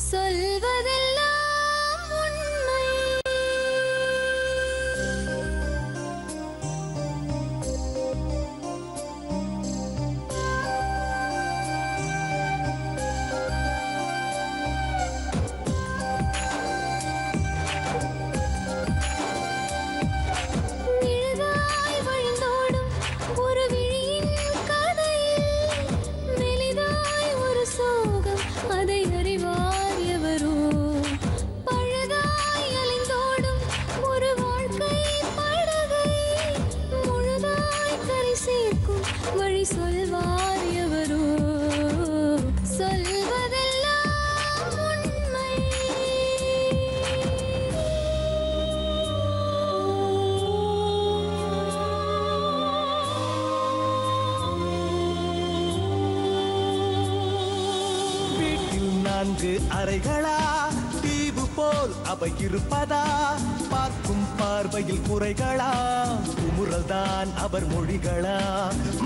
சொல்வதெல்லாம் உண்மை. நிழலாய் வழிந்தோடும் ஒரு விழியின் கதையில் மெலிதாய் ஒரு சோகம், அதை அறிவார் எவரோ. பழுதாய் அலைந்தோடும் ஒரு வாழ்க்கை படகை முழுதாய் கரை சேர்க்கும் வழி சொல்வார் எவரோ. சொல்வதெல்லாம் உண்மை. வீட்டில் 4 அறைகளா, தீவு போல் அவை இருப்பதா? பார்க்கும் பார்வையில் குறைகளா, குமுறல்தான் அவர் மொழிகளா?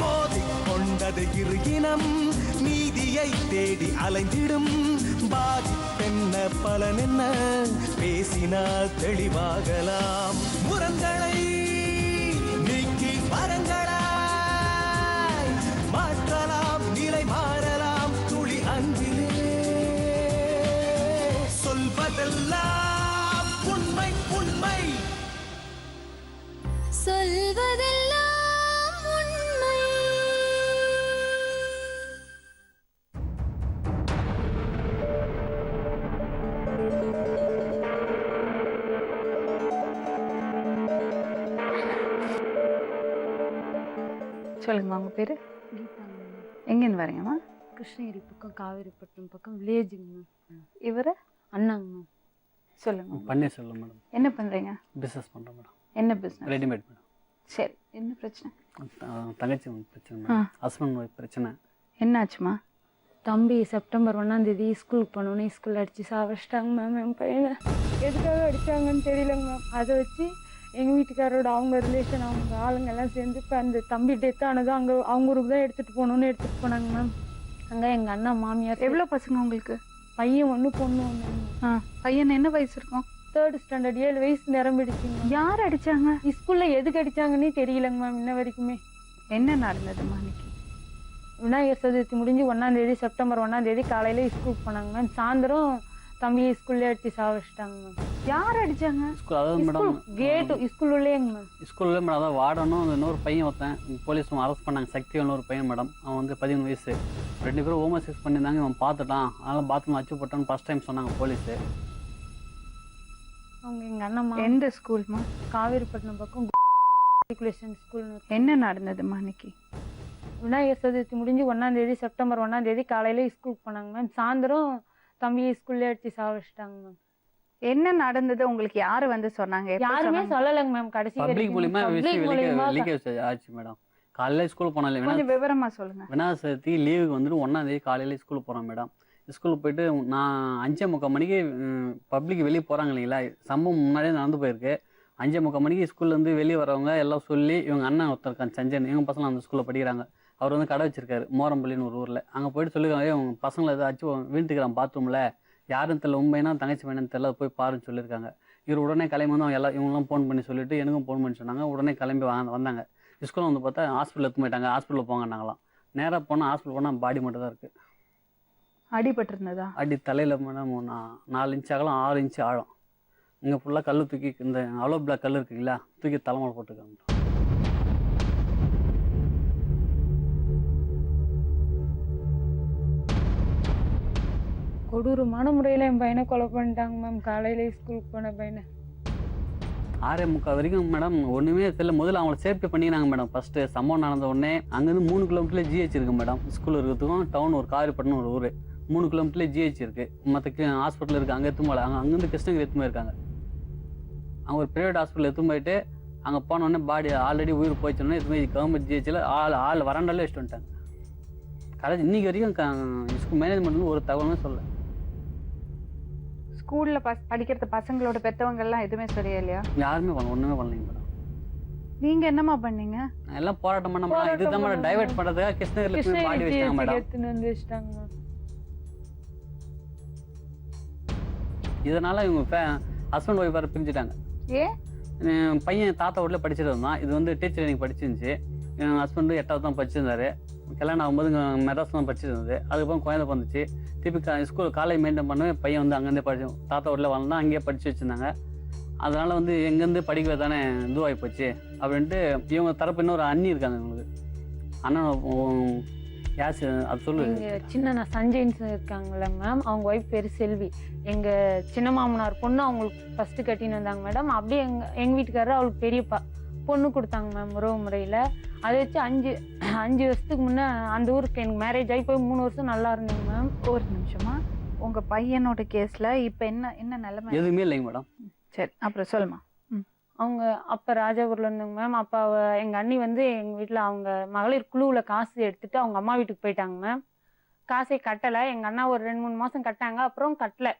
மோதிக் கொண்டது இரு இனம், நீதியை தேடி அலைந்திடும். பாதிப்பென்ன பலனென்ன, பேசினால் தெளிவாகலாம். முரண்களை நீக்கி வரங்களாய் மாற்றலாம், நிலை மாறலாம் துளி அன்பிலே. சொல்வதெல்லாம் உண்மை உண்மை. சொல்வதெல்லாம் உண்மை. சொல்லுங்கம்மா, உங்கள் பேர்? கீதாங்க. எங்கேருந்து வரீங்கம்மா? கிருஷ்ணகிரி பக்கம், காவேரிப்பட்டினம் பக்கம், வில்லேஜுங்க. இவர் அண்ணாங்க. சொல்லுங்க. பன்னீர்செல்வம் மேடம். என்ன பண்ணுறீங்க? பிஸ்னஸ் பண்ணுறேன் மேடம். என்ன பிஸ்னஸ்? Readymade madam. சரி, என்ன பிரச்சனை? தங்கச்சி பிரச்சனை மேடம். ஹஸ்பண்ட் ஒய்ஃப் பிரச்சனை. என்னாச்சுமா? தம்பி செப்டம்பர் 1 ஸ்கூலுக்கு போனோன்னே ஸ்கூலில் அடித்து சாவச்சிட்டாங்க மேம். என் பையனை எதுக்காக அடித்தாங்கன்னு தெரியலங்க மேம். அதை வச்சு எங்கள் வீட்டுக்காரோட அவங்க ரிலேஷன், அவங்க ஆளுங்க எல்லாம் சேர்ந்து இப்போ அந்த தம்பி டெத் ஆனதும் அங்கே அவங்க ஊருக்கு தான் எடுத்துகிட்டு போகணுன்னு போனாங்க மேம். அங்கே எங்கள் அண்ணா மாமியார். எவ்வளோ பசங்க உங்களுக்கு? பையன் 1 பொண்ணு 1. பையன் என்ன வயசு இருக்கும்? 3rd ஸ்டாண்டர்ட், 7 வயசு நிரம்பிடுச்சுங்க. யார் அடிச்சாங்க? ஸ்கூலில் எதுக்கு அடித்தாங்கன்னே தெரியலங்க மேம் இன்ன வரைக்குமே. என்ன நடந்ததுமா இன்னைக்கு? விநாயகர் சதுர்த்தி முடிஞ்சு 1 செப்டம்பர் 1 காலையில ஸ்கூலுக்கு போனாங்க மேம். சாயந்தரம் தம்பியை ஸ்கூல்ல அடிச்சு சாவச்சிட்டாங்க மேம். யார் அடிச்சாங்க? ஸ்கூல் அதாவது மேடம் கேட்டு ஸ்கூல் உள்ளேங்க மேம். ஸ்கூலில் மேடம் அதான் வார்டனும் இன்னொரு பையன் ஒருத்தன் போலீஸும் அரெஸ்ட் பண்ணாங்க. சக்தி இன்னொரு பையன் மேடம். அவன் வந்து 13 வயசு. 2 பேரும் ஹோம்ஒர்க் பண்ணியிருந்தாங்க. இவன் பார்த்துட்டான், அதனால் பாத்ரூம் அச்சு போட்டான்னு ஃபஸ்ட் டைம் சொன்னாங்க போலீஸு. அவங்க எங்க அண்ணம்மா. எந்த ஸ்கூல்மா? காவேரிப்பட்டினம் பக்கம் ஸ்கூல். என்ன நடந்ததுமா இன்னைக்கு? விநாயகர் சதுர்த்தி முடிஞ்சு 1 செப்டம்பர் 1 காலையில ஸ்கூலுக்கு போனாங்க மேம். சாயந்தரம் தம்பியை ஸ்கூல்ல அடிச்சு சாவச்சிட்டாங்க மேம். என்ன நடந்தது உங்களுக்கு யாரு வந்து சொன்னாங்க? யாருமே சொல்லலைங்க மேம். கடைசி பப்ளிக் மூலியமா விஷயம் ஆச்சு மேடம். காலையில் ஸ்கூல் போனாலே கொஞ்சம் விவரமா சொல்லுங்க. விநாயகர் சதுர்த்தி லீவுக்கு வந்துட்டு 1 காலையில் ஸ்கூலுக்கு போகிறோம் மேடம். ஸ்கூலுக்கு போயிட்டு நான் 5:45 மணிக்கு பப்ளிக் வெளியே போகிறாங்க இல்லைங்களா? சம்பவம் முன்னாடியே நடந்து போயிருக்கு. 5:45 மணிக்கு ஸ்கூல்லேருந்து வெளியே வரவங்க எல்லாம் சொல்லி, இவங்க அண்ணன் ஒருத்தர் இருக்காங்க சஞ்சன், இவங்க பசங்க அந்த ஸ்கூலில் படிக்கிறாங்க. அவர் வந்து கடை வச்சிருக்காரு மோரம்பள்ளின்னு ஒரு ஊரில். அங்கே போயிட்டு சொல்லியிருக்காங்க, இவங்க பசங்களை ஏதாச்சும் வீழ்த்துக்கிறான் பாத்ரூமில், யாருன்னு தெரியல, உண்மைனா தங்கச்சி பையனு தெரியல, போய் பாருன்னு சொல்லியிருக்காங்க. இவர் உடனே கிளம்பி வந்து அவங்க இவங்களாம் ஃபோன் பண்ணி சொல்லிட்டு எனக்கும் ஃபோன் பண்ணி சொன்னாங்க. உடனே கிளம்பி வந்தாங்க. ஸ்கூலில் வந்து பார்த்தா ஹாஸ்பிட்டல் எடுத்து போயிட்டாங்க. ஹாஸ்பிட்டலில் போங்கன்னாங்களாம். நேராக போனால் ஹாஸ்பிட்டல் போனால் பாடி மட்டும் தான் இருக்குது. அடிபட்டிருந்ததா? அடி தலையில் மேடம் 4 இன்ச்சு அகலம், 6 இன்ச்சு ஆழம். இங்கே ஃபுல்லாக கல் தூக்கி, இந்த அவ்வளோ பிளாக் கல் இருக்குங்களா, தூக்கி தலைமையில் போட்டுருக்காங்க. கொடூரமான முறையில் என் பையனை கொலை பண்ணிட்டாங்க மேம். காலையில ஸ்கூலுக்கு போன பையனை 6:45 வரைக்கும் மேடம் ஒன்றுமே தெரியல. முதல்ல அவங்கள சேஃப்டி பண்ணிக்கிறாங்க மேடம். ஃபஸ்ட்டு சம்பவம் நடந்த உடனே அங்கேருந்து 3 கிலோமீட்டரில் ஜிஹெச் இருக்குது மேடம். ஸ்கூல் இருக்கிறதுக்கும் டவுன் ஒரு காவிரிப்பட்டினம் ஒரு ஊர் 3 கிலோமீட்டரில் ஜிஹெச் இருக்குது. மற்ற ஹாஸ்பிட்டல் இருக்குது. அங்கே எத்தும் போல அங்கேருந்து கிருஷ்ணகிரி எத்தும் போயிருக்காங்க. அங்கே ஒரு ப்ரைவேட் ஹாஸ்பிட்டல் எத்தும் போயிட்டு அங்கே போனோடனே பாடி ஆல்ரெடி உயிர் போயிடுச்சோடனே எதுவுமே கவர்மெண்ட் ஜிஹெச்சில் ஆள் வராண்டாலே வச்சுட்டு வந்துட்டாங்க. கடைசி இன்னைக்கு வரைக்கும் ஸ்கூல் மேனேஜ்மெண்ட் ஒரு தகவலுமே சொல்ல. ஸ்கூல்ல படிக்கிறது பசங்களோட பெற்றவங்க எல்லாம் எதுவுமே சரியா இல்லையா? யாருமே ஒன்றுமே பண்ணலைங்க மேடம். நீங்க என்னமா பண்ணீங்க? எல்லாம் போராட்டம் பண்ண மேடம். இதுதான் மேடம் டைவர்ட் பண்ணுறதுக்காக கிருஷ்ணகிரியில் பாடி வச்சிட்டாங்க மேடம். எடுத்துன்னு வந்து வச்சிட்டாங்க. இதனால் இவங்க ஹஸ்பண்ட் ஒய்ஃப் வேறு பிரிஞ்சுட்டாங்க. ஏன்? பையன் தாத்தா வீட்டில் படிச்சுட்டு இருந்தான். இது வந்து டீச்சர் ட்ரைனிங் படிச்சிருந்துச்சு. என் ஹஸ்பண்டு 8வது தான் படிச்சிருந்தாரு. கல்யாணம் ஆகும்போது இங்கே மெட்ராஸ் தான் படிச்சுட்டு இருந்தது. அதுக்கப்புறம் குழந்தை வந்துச்சு. திருப்பி ஸ்கூல் காலேஜ் மெயின்டைன் பண்ணவே பையன் வந்து அங்கேருந்தே படிச்சு தாத்தா வீட்டில் வளர்ந்தா அங்கேயே படித்து வச்சுருந்தாங்க. அதனால் வந்து எங்கேருந்து படிக்கவே தானே இதுவாகி போச்சு அப்படின்ட்டு இவங்க தரப்பு இன்னொரு அண்ணி இருக்காங்க. இவங்களுக்கு அண்ணன் யாஸ் அது சொல்லு. எங்கள் சின்ன சஞ்சய்ன்னு இருக்காங்கல்ல மேம், அவங்க ஒய்ஃப் பேர் செல்வி. எங்கள் சின்ன மாமனார் பொண்ணு அவங்களுக்கு ஃபஸ்ட்டு கட்டின்னு வந்தாங்க மேடம். அப்படியே எங்கள் வீட்டுக்காரர் அவளுக்கு பெரியப்பா பொண்ணு கொடுத்தாங்க மேம் உறவு முறையில். அதை வச்சு 5 வருஷத்துக்கு முன்னே அந்த ஊருக்கு எனக்கு மேரேஜ் ஆகி போய் 3 வருஷம் நல்லா இருந்தேங்க மேம். ஒரு நிமிஷமா, உங்க பையனோட கேஸ்ல இப்ப என்ன நிலைமை? எதுவுமே இல்லைங்க மேடம். சரி, அப்புறம் சொல்லுமா. அவங்க அப்போ ராஜாபுரில் இருந்தாங்க மேம். அப்போ எங்கள் அண்ணி வந்து எங்கள் வீட்டில் அவங்க மகளிர் குழுவில் காசு எடுத்துகிட்டு அவங்க அம்மா வீட்டுக்கு போயிட்டாங்க மேம். காசை கட்டலை. எங்கள் அண்ணா ஒரு 2-3 மாதம் கட்டாங்க, அப்புறம் கட்டலை.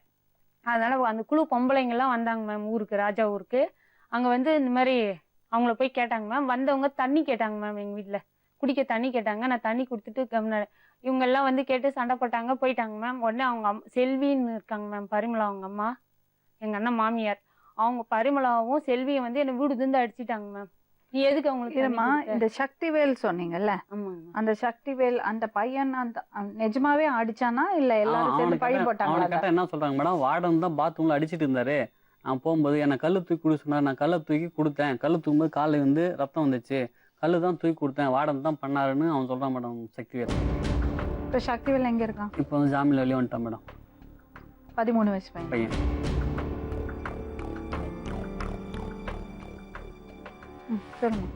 அதனால் அந்த குழு பொம்பளைங்கள்லாம் வந்தாங்க மேம் ஊருக்கு, ராஜா ஊருக்கு. அங்கே வந்து இந்த மாதிரி அவங்கள போய் கேட்டாங்க மேம். வந்தவங்க தண்ணி கேட்டாங்க மேம். எங்கள் வீட்டில் குடிக்க தண்ணி கேட்டாங்க. நான் தண்ணி கொடுத்துட்டு இவங்கெல்லாம் வந்து கேட்டு சண்டை போட்டாங்க, போயிட்டாங்க மேம். உடனே அவங்க செல்வின்னு இருக்காங்க மேம், பரிமளா அவங்க அம்மா, எங்கள் அண்ணன் மாமியார். அவங்க பரிமளாவும் செல்வியை வந்து என்னை வீடு தந்து அடிச்சிட்டாங்க மேம். நீ எதுக்கு அவங்களுக்கு இதுமா இந்த சக்திவேல் சொன்னீங்கல்ல, ஆமாங்க. அந்த சக்திவேல் அந்த பையன் அந்த நிஜமாவே அடிச்சானா இல்ல எல்லாரும் சேர்ந்து பழி போட்டாங்களா? என்ன சொல்றாங்க மேடம், வார்டன் தான் பாத்ரூம்ல அடிச்சிட்டு இருந்தாரு. நான் போகும்போது என்னை கல்லு தூக்கி கொடுக்க சொன்னார். நான் கல்லை தூக்கி கொடுத்தேன். கல்லு தூக்கும்போது காலில் வந்து ரத்தம் வந்துச்சு. கல்லு தான் தூக்கி கொடுத்தேன், வார்டன் தான் பண்ணாருன்னு அவன் சொல்றான் மேடம் சக்திவேல். இப்ப சக்திவேல் எங்க இருக்கான்? இப்போ வந்து ஜாமீன்ல வெளியே வந்துட்டான் மேடம். 13 வயசு பையன். சொல்லுங்க.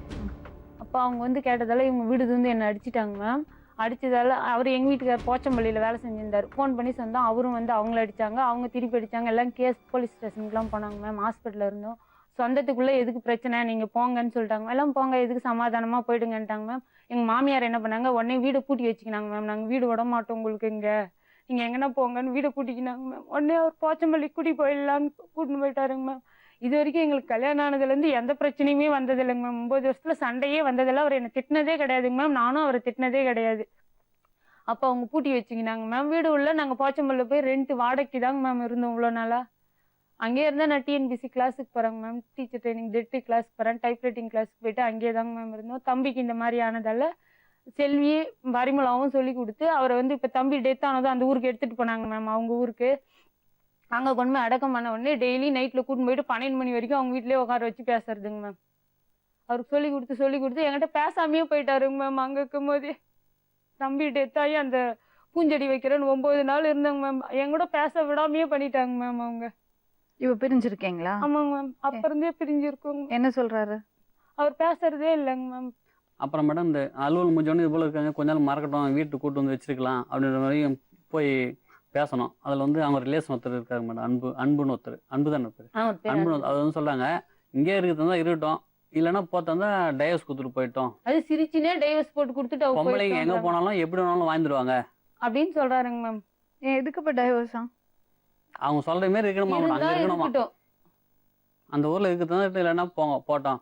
அப்போ அவங்க வந்து கேட்டதால இவங்க வீடு வந்து என்னை அடிச்சிட்டாங்க மேம். அடிச்சதால அவர் எங்கள் வீட்டுக்கார் போச்சம்பள்ளியில் வேலை செஞ்சிருந்தார். ஃபோன் பண்ணி சொந்தம் அவரும் வந்து அவங்கள அடித்தாங்க. அவங்க திருப்பி அடித்தாங்க. எல்லாம் கேஸ் போலீஸ் ஸ்டேஷனுக்குலாம் போனாங்க மேம். ஹாஸ்பிட்டலில் இருந்தோம். சொந்தத்துக்குள்ளே எதுக்கு பிரச்சனை, நீங்கள் போங்கன்னு சொல்லிட்டாங்க. எல்லாம் போங்க, எதுக்கு சமாதானமாக போயிடுங்கன்ட்டாங்க மேம். எங்கள் மாமியார் என்ன பண்ணாங்க, உடனே வீடை பூட்டி வச்சுக்கினாங்க மேம். நாங்கள் வீடு விட மாட்டோம் உங்களுக்கு, இங்கே நீங்கள் எங்கன்னா போங்கன்னு வீடை பூட்டிக்கினாங்க மேம். உடனே அவர் போச்சம்பள்ளி கூட்டி போயிடலான்னு கூட்டின்னு போயிட்டாருங்க மேம். இது வரைக்கும் எங்களுக்கு கல்யாணம் ஆனதுலேருந்து எந்த பிரச்சனையுமே வந்ததில்லைங்க மேம். 9 வருஷத்துல சண்டையே வந்ததில்லை. அவர் என்னை திட்டினதே கிடையாதுங்க மேம். நானும் அவரை திட்டினதே கிடையாது. அப்போ அவங்க பூட்டி வச்சுக்கினாங்க மேம். வீடு உள்ள நாங்கள் போச்சம்பள்ளியில் போய் ரெண்ட் வாடகைக்கு தாங்க மேம் இருந்தோம் இவ்வளோ நாளாக. அங்கேயே இருந்தால் நான் டிஎன்பிசி கிளாஸுக்கு போகிறேங்க மேம். டீச்சர் ட்ரைனிங் டெட்டு கிளாஸுக்கு போகிறேன். டைப் ரைட்டிங் கிளாஸுக்கு போயிட்டு அங்கேயே தாங்க மேம் இருந்தோம். தம்பிக்கு இந்த மாதிரி ஆனதால் செல்வி பரிமளாவும் சொல்லி கொடுத்து அவரை வந்து இப்போ தம்பி டெத் ஆனதும் அந்த ஊருக்கு எடுத்துகிட்டு போனாங்க மேம், அவங்க ஊருக்கு. அங்கே கொண்டு போய் அடக்கம் பண்ண உடனே டெய்லி நைட்டில் கூட்டின்னு போயிட்டு 12 மணி வரைக்கும் அவங்க வீட்டிலே உட்கார வச்சு பேசுறதுங்க மேம். அவருக்கு சொல்லி கொடுத்து என்கிட்ட பேசாமையே போயிட்டாருங்க மேம். அங்கே இருக்கும் போதே தம்பி டெத் ஆகி அந்த பூஞ்செடி வைக்கிறேன்னு 9 நாள் இருந்தாங்க மேம். என் கூட பேச விடாமையே பண்ணிட்டாங்க மேம் அவங்க. இவ பிரிஞ்சிருக்கீங்களா? ஆமாங்க மேம். அப்ப இருந்தே பிரிஞ்சிருக்கோங்க. என்ன சொல்றாரு? அவர் பேசுறதே இல்லைங்க மேம். அப்புறம் மேடம் இந்த அலுவல் முடிஞ்சோடனே இது போல இருக்காங்க, கொஞ்ச நாள் மறக்கட்டும், வீட்டுக்கு கூட்டு வந்து வச்சிருக்கலாம் அப்படின்ற மாதிரி போய் பேசணும். அதில் வந்து அவங்க ரிலேஷன் ஒருத்தர் இருக்காங்க மேடம், அன்புன்னு ஒருத்தர், அன்பு தானே ஒருத்தர், அன்புன்னு அது வந்து சொல்கிறாங்க, இங்கே இருக்கிறதா இருக்கட்டும், இல்லைன்னா போத்தா டைவர்ஸ் கொடுத்துட்டு போயிட்டோம். அது சிரிச்சுனே டைவர்ஸ் போட்டு கொடுத்துட்டு பொம்பளைங்க எங்கே போனாலும் எப்படி வேணாலும் வாழ்ந்துருவாங்க அப்படின்னு சொல்றாருங்க மேம். எதுக்கு இப்போ டைவர்ஸா? அவங்க சொல்ற மாதிரி இருக்கணுமா மேடம், அங்கே இருக்கணுமா, அந்த ஊரில் இருக்கிறது இல்லைன்னா போட்டோம்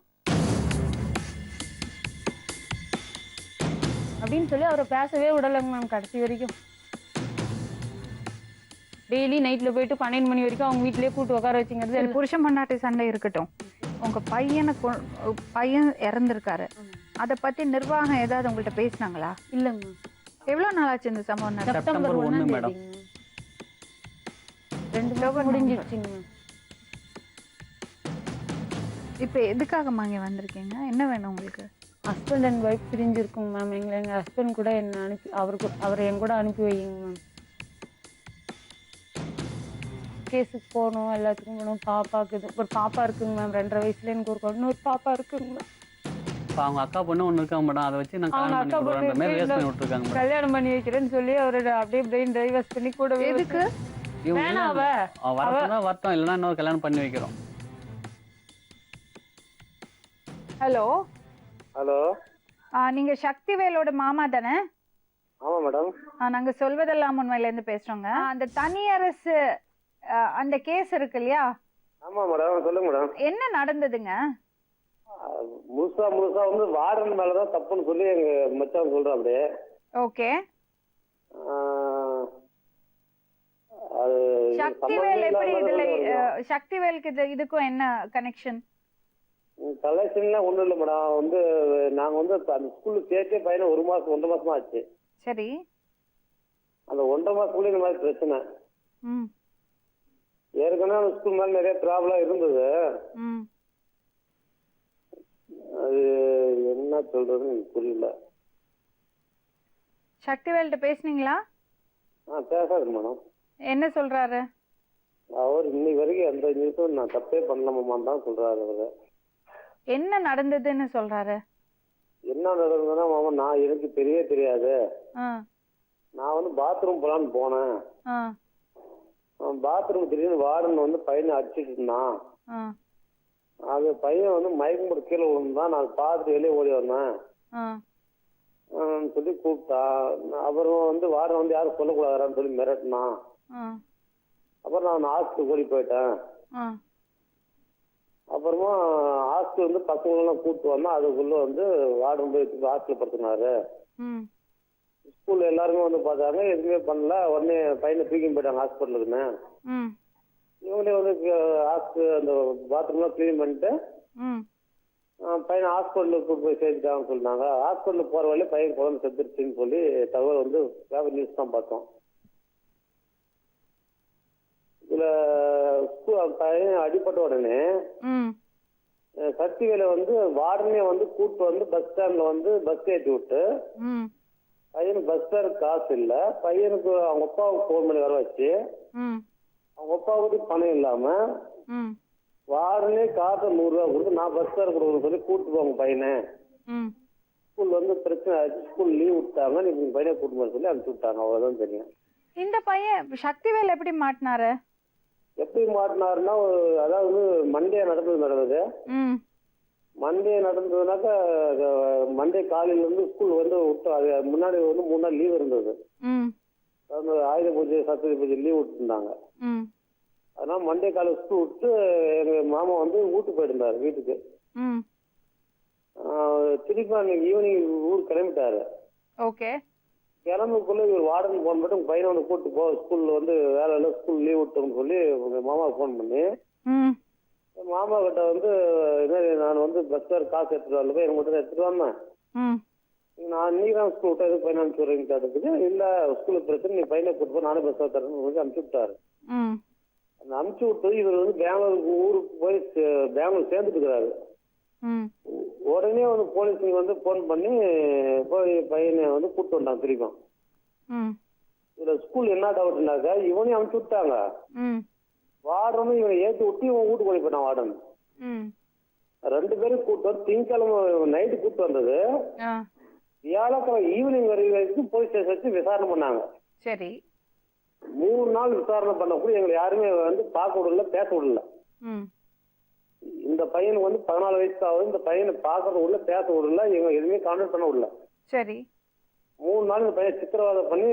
அப்படின்னு சொல்லி அவரை பேசவே விடலைங்க மேம் கடைசி வரைக்கும். டெய்லி நைட்டில் போயிட்டு 12 மணி வரைக்கும் அவங்க வீட்டிலேயே கூட்டு உட்கார வச்சுங்கிறது. புருஷன் பொண்டாட்டி சண்டை இருக்கட்டும், உங்க பையன் இறந்துருக்காரு, அதை பத்தி நிர்வாகம் ஏதாவது உங்கள்கிட்ட பேசினாங்களா? இல்லைங்க மேம். எவ்வளவு நாள் ஆச்சு இந்த சம்பவம்? September 1 madam. 2 மாதம் முடிஞ்சிருச்சுங்க மேம். இப்போ எதுக்காக இங்கே வந்திருக்கீங்க? என்ன வேணும் உங்களுக்கு? ஹஸ்பண்ட் அண்ட் ஒய்ஃப் பிரிஞ்சிருக்குங்க மேம். எங்கள் ஹஸ்பண்ட் கூட என்ன அனுப்பி அவரை என் கூட அனுப்பி வைங்க மேம். கேஸுக்கு போகணும், எல்லாத்துக்கும் போகணும். பாப்பாவுக்கு ஒரு பாப்பா இருக்குங்க மேம், 2.5 வயசுல. எனக்கு ஒரு இன்னொரு பாப்பா இருக்குங்க மேம். இப்போ அவங்க அக்கா பொண்ணு ஒன்று இருக்காங்க மேடம், அதை வச்சு நான் கல்யாணம் பண்ணி வைக்கிறேன்னு சொல்லி அவரை அப்படியே பிரெயின் டைவர்ஸ் பண்ணி கூட. எதுக்கு? வரட்டும், இல்லைன்னா இன்னொரு கல்யாணம் பண்ணி வைக்கிறோம். ஹலோ ஹலோ, நீங்க சக்திவேலோட மாமா தானே? ஆமா மேடம். நாங்க சொல்வதெல்லாம் உண்மையிலேருந்து பேசுறோங்க. அந்த தனியரசு அந்த கேஸ் இருக்கு இல்லையா? ஆமா மேடம், சொல்லுங்க மேடம். என்ன நடந்ததுங்க? முழுசா வந்து வார்டன் மேலதான் தப்புன்னு சொல்லி எங்க மச்சான் சொல்றான். அப்படியே ஓகே. அது சக்திவேல் எப்படி இதுல சக்திவேலுக்கு இதுக்கும் என்ன கனெக்ஷன்? கலெக்ஷன்லாம் ஒண்ணும் இல்லை மேடம். வந்து நாங்க வந்து அந்த ஸ்கூல்ல சேர்த்தே பையனை 1 மாசமா ஆச்சு. சரி. அந்த 1.5 மாசத்துக்குள்ள இந்த மாதிரி பிரச்சனை. ம் ஏற்கனவே அந்த ஸ்கூல் மேல நிறைய ப்ராப்ளம் இருந்தது. ம் அது என்ன சொல்றதுன்னு எனக்கு புரியல. சக்திவேல்கிட்ட பேசுனீங்களா? பேசாது மேடம். என்ன சொல்றாரு? அவர் இன்னைக்கு வரைக்கும் எந்த நியூஸும் நான் தப்பே பண்ணலாமான்னு தான் சொல்றாரு. அவரு என்ன நடந்ததுன்னு சொல்றாரு? என்ன நடந்ததுன்னா மாமா, நான் எனக்கு தெரியவே தெரியாது. ஆ நான் வந்து பாத்ரூம் போலான்னு போனேன். ஆ பாத்ரூம் திடீர்னு வார்டன் வந்து பையனை அடிச்சிட்டு இருந்தான். ஆ அது பையன் வந்து மயக்கம் போட்டு கீழே விழுந்தான். நான் பார்த்துட்டு வெளியே ஓடி வந்தேன் ஆ சொல்லி கூப்பிட்டா. அப்புறம் வந்து வார்டன் வந்து யாரும் சொல்லக்கூடாதான்னு சொல்லி மிரட்டினான். ஆ அப்புறம் நான் ஹாஸ்பிட்டல் ஓடி போயிட்டேன். ஆ அப்புறமா ஹாஸ்பிட்டல் வந்து பசங்களெல்லாம் கூப்பிட்டு வந்தா அதுக்குள்ள வந்து வார்டன் போய் ஹாஸ்பிட்டல் படுத்தினாரு. ம் ஸ்கூல்ல எல்லாருமே வந்து பார்த்தாங்க, எதுவுமே பண்ணல. உடனே பையனை தூக்கி போயிட்டாங்க ஹாஸ்பிட்டலுக்குன்னு. ம் இவங்களே வந்து அந்த பாத்ரூம்லாம் க்ளீன் பண்ணிட்டு ம் பையனை ஹாஸ்பிட்டலுக்கு கூட்டு போய் சேர்த்துட்டாங்கன்னு சொன்னாங்க. ஹாஸ்பிட்டலுக்கு போற வழியே பையன் குழந்தை செத்துருச்சுன்னு சொல்லி தகவல் வந்து பேப்பர் நியூஸ் தான் பார்த்தோம். இதுல பையன் அடிப்பட்ட உடனே சக்திவேலை வந்து வார்டனே வந்து கூட்டு வந்து பஸ் ஸ்டாண்ட்ல வந்து பஸ் ஏற்றி விட்டு பையனுக்கு பஸ் ஃபேர் காசு இல்ல. பையனுக்கு அவங்க அப்பாவுக்கு ஃபோன் பண்ணி வர வச்சு அவங்க அப்பாவுக்கு பணம் இல்லாம வாரனே காசை 100 ரூபா கொடுத்து நான் பஸ் ஃபேர் கொடுக்கணும்னு சொல்லி கூப்பிட்டு போவாங்க பையனை. ஸ்கூல் வந்து பிரச்சனை ஆச்சு, ஸ்கூல் லீவ் விட்டாங்க, நீங்க பையனை கூட்டு போக சொல்லி அனுப்பிச்சு விட்டாங்க. அவ்வளவுதான் தெரியும். இந்த பையன் சக்திவேல் எப்படி மாட்டினாரு? எப்படி மாட்டினாருன்னா, அதாவது மண்டே நடந்தது. மண்டே நடந்ததுனாக்கா மண்டே காலையில இருந்து ஸ்கூல் வந்து விட்டு அது முன்னாடி வந்து 3 நாள் லீவ் இருந்தது. ஆயுத பூஜை சரஸ்வதி பூஜை லீவ் விட்டுருந்தாங்க. அதனால மண்டே காலையில் ஸ்கூல் விட்டு எங்க மாமா வந்து வீட்டுக்கு போயிருந்தாரு வீட்டுக்கு. திருப்பி அன்னைக்கு ஈவினிங் ஊருக்கு கிளம்பிட்டாரு. ஓகே. கிளம்புக்குள்ள இவர் வார்டன் போன் பண்ணி பையனை வந்து கூப்பிட்டு போ, ஸ்கூல்ல வந்து வேலை இல்லை, ஸ்கூல் லீவ் விட்டோம்னு சொல்லி உங்க மாமாவுக்கு ஃபோன் பண்ணி மாமா கிட்ட வந்து நான் வந்து பஸ் ஃபேர் காசு எடுத்துட்டு வரல, போய் எனக்கு மட்டும் எடுத்துட்டு வந்தேன். நான் நீ தான் ஸ்கூல் விட்டா எதுக்கு பையனை அனுப்பிச்சு வரீங்க கேட்டதுக்கு, இல்ல ஸ்கூலுக்கு பிரச்சனை நீ பையனை கூட்டு போ, நானே பஸ் ஃபேர் தரேன்னு சொல்லி அனுப்பிச்சு விட்டாரு. அந்த அனுப்பிச்சு விட்டு இவர் வந்து பெங்களூருக்கு ஊருக்கு போய் பெங்களூர் சேர்ந்துட்டு இருக்கிறாரு. உடனே வந்து போலீஸ் வந்து போன் பண்ணி போய் பையனை வந்து கூப்பிட்டு வந்தாங்க திரும்பி. இதுல ஸ்கூல் என்ன டவுட்னாக்கா இவனையும் அனுப்பிச்சு விட்டாங்க, வார்டனும் இவனை ஏற்றி விட்டு இவன் வீட்டுக்கு போய் போயிட்டான் வார்டன். 2 பேரும் கூப்பிட்டு வந்து திங்கக்கிழமை நைட்டு கூப்பிட்டு வந்தது, வியாழக்கிழமை ஈவினிங் வரைக்கும் போலீஸ் ஸ்டேஷன் வச்சு விசாரணை பண்ணாங்க. சரி. 3 நாள் விசாரணை பண்ண கூட எங்களை யாருமே வந்து பார்க்க விடல, பேச விடல. இந்த பையனுக்கு வந்து 14 வயசு ஆகுது, இந்த பையனை பார்க்கறது விடல, பேச விடல, இவங்க எதுவுமே கான்டாக்ட் பண்ண விடல. சரி. 3 நாள் இந்த பையன் சித்திரவதை பண்ணி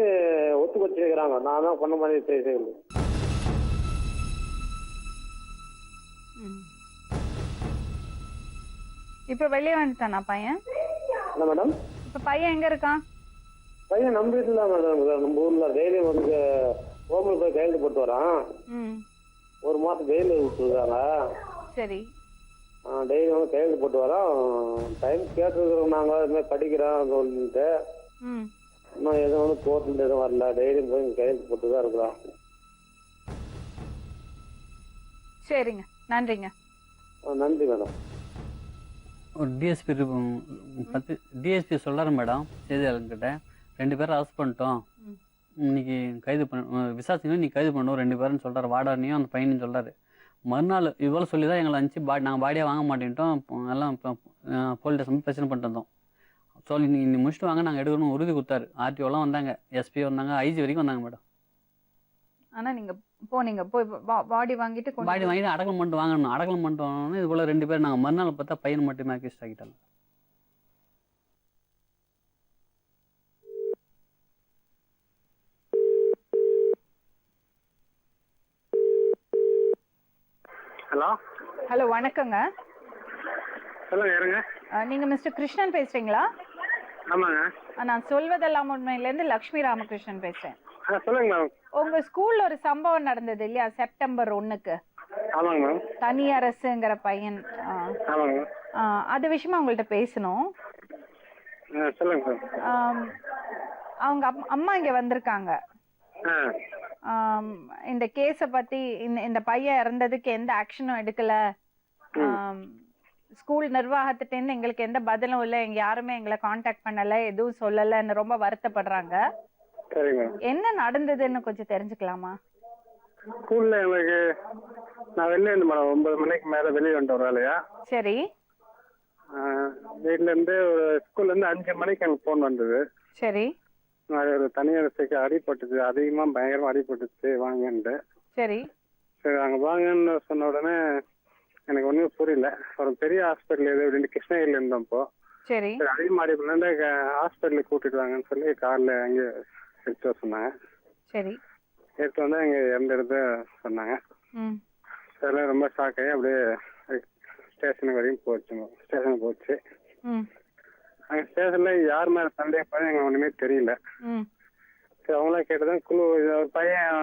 ஒத்துக்கு வச்சிருக்கிறாங்க. நான் தான் பண்ண மாதிரி செய்யல. இப்ப வெளியே வந்துட்டானா பையன்? என்ன மேடம்? இப்ப பையன் எங்க இருக்கான்? பையன் நம்ம வீட்டுல தான் மேடம், நம்ம ஊர்ல டெய்லி வந்து ஹோம்ல போய் கையெழுத்து போட்டு வரான். 1 மாசம் ஜெயில விட்டுருக்காங்க. சரி. டெய்லி வந்து கையெழுத்து போட்டு வரோம். டைம் கேட்டுருக்கிறோம் நாங்க, இது மாதிரி படிக்கிறோம் சொல்லிட்டு இன்னும் எதுவும் வந்து கோர்ட்ல எதுவும் வரல. டெய்லி போய் கையெழுத்து போட்டு தான் இருக்கிறோம். சரிங்க, நன்றிங்க. நன்றி மேடம். ஒரு டிஎஸ்பி சொல்கிறாரு மேடம் செய்தியாளர்கிட்ட, 2 பேரை அரெஸ்ட் பண்ணிட்டோம், இன்னைக்கு கைது பண்ண விசாரிச்சு நீ கைது பண்ணுவோம் 2 பேருன்னு சொல்கிறார். வாடானையும் அந்த பையனையும் சொல்கிறாரு. மறுநாள் இவ்வளோ சொல்லி தான் எங்களை அனுப்பிச்சு நாங்கள் பாடியாக வாங்க மாட்டேன்ட்டோம், எல்லாம் போலீஸ் ஸ்டேஷன் பிரச்சனை பண்ணிட்டு வந்தோம். சொல்லி நீங்கள் முடிச்சுட்டு வாங்க, நாங்கள் எடுக்கணும்னு உறுதி கொடுத்தாரு. ஆர்டிஓலாம் வந்தாங்க, எஸ்பி வந்தாங்க, ஐஜி வரைக்கும் வந்தாங்க மேடம். ஆனால் நீங்கள் போனீங்க, போய் பாடி வாங்கிட்டு பாடி வாங்கிட்டு அடக்கம் பண்ணிட்டு வாங்கணும். அடக்கம் பண்ணிட்டு வாங்கணும். இது போல் 2 பேர் நாங்கள் மறுநாள் பார்த்தா பையன் மட்டுமே அக்யூஸ்ட் ஆகிட்டாங்க. ஹலோ. ஹலோ, வணக்கங்க. சொல்லுங்க, யாருங்க? நீங்க மிஸ்டர் கிருஷ்ணன் பேசுறீங்களா? ஆமாங்க. நான் சொல்வதெல்லாம் உண்மையிலேருந்து லக்ஷ்மி ராமகிருஷ்ணன் பேசுறேன். சொல்லுங்க மேம். உங்க ஸ்கூல்ல ஒரு சம்பவம் நடந்தது இல்லையா செப்டம்பர் 1க்கு? ஆமாங்க மேம். தனி அரசுங்கிற பையன். ஆமாங்க மேம். அது விஷயமா உங்கள்ட்ட பேசணும். சொல்லுங்க மேம். அவங்க அம்மா இங்க வந்திருக்காங்க. இந்த கேஸ பத்தி இந்த பையன் இறந்ததுக்கு எந்த ஆக்ஷனும் எடுக்கல, ஸ்கூல் நிர்வாகத்திட்ட இருந்து எங்களுக்கு எந்த பதிலும் இல்லை, எங்க யாருமே எங்களை காண்டாக்ட் பண்ணல, எதுவும் சொல்லலன்னு ரொம்ப வருத்தப்படுறாங்க. என்ன நடந்ததுன்னு கொஞ்சம் தெரிஞ்சுக்கலாமா? ஸ்கூல்ல எனக்கு நான் வெளியே இருந்து மேடம் 9 மணிக்கு மேல வெளியே வந்துட்டு ஒரு வேலையா. சரி. வீட்டுல இருந்து ஒரு ஸ்கூல்ல இருந்து 5 மணிக்கு எனக்கு போன் வந்தது. சரி. ஒரு தனியாரத்துக்கு அடிபட்டுச்சு, அதிகமா பயங்கரமா அடிபட்டுச்சு, வாங்கன்ட்டு. சரி. சரி அங்க வாங்கன்னு சொன்ன உடனே எனக்கு ஒன்றும் புரியல. ஒரு பெரிய ஹாஸ்பிட்டல் எது அப்படின்னு கிருஷ்ணகிரியில இருந்தோம். இப்போ சரி அதிகமா அடிப்படா ஹாஸ்பிட்டலுக்கு கூட்டிட்டு வாங்கன்னு சொல்லி கார்ல அங்கே எடுத்து சொன்னாங்க. சரி. எடுத்து வந்தா இங்க இறந்துடுது சொன்னாங்க. சரி ரொம்ப ஷாக் ஆகி அப்படியே ஸ்டேஷனுக்கு வரைக்கும் ஸ்டேஷனுக்கு போச்சு. அங்க ஸ்டேஷன்ல யார் மேல சந்தேகப்பட எங்களுக்கு ஒண்ணுமே தெரியல. சரி அவங்களா கேட்டதான் குழு ஒரு பையன்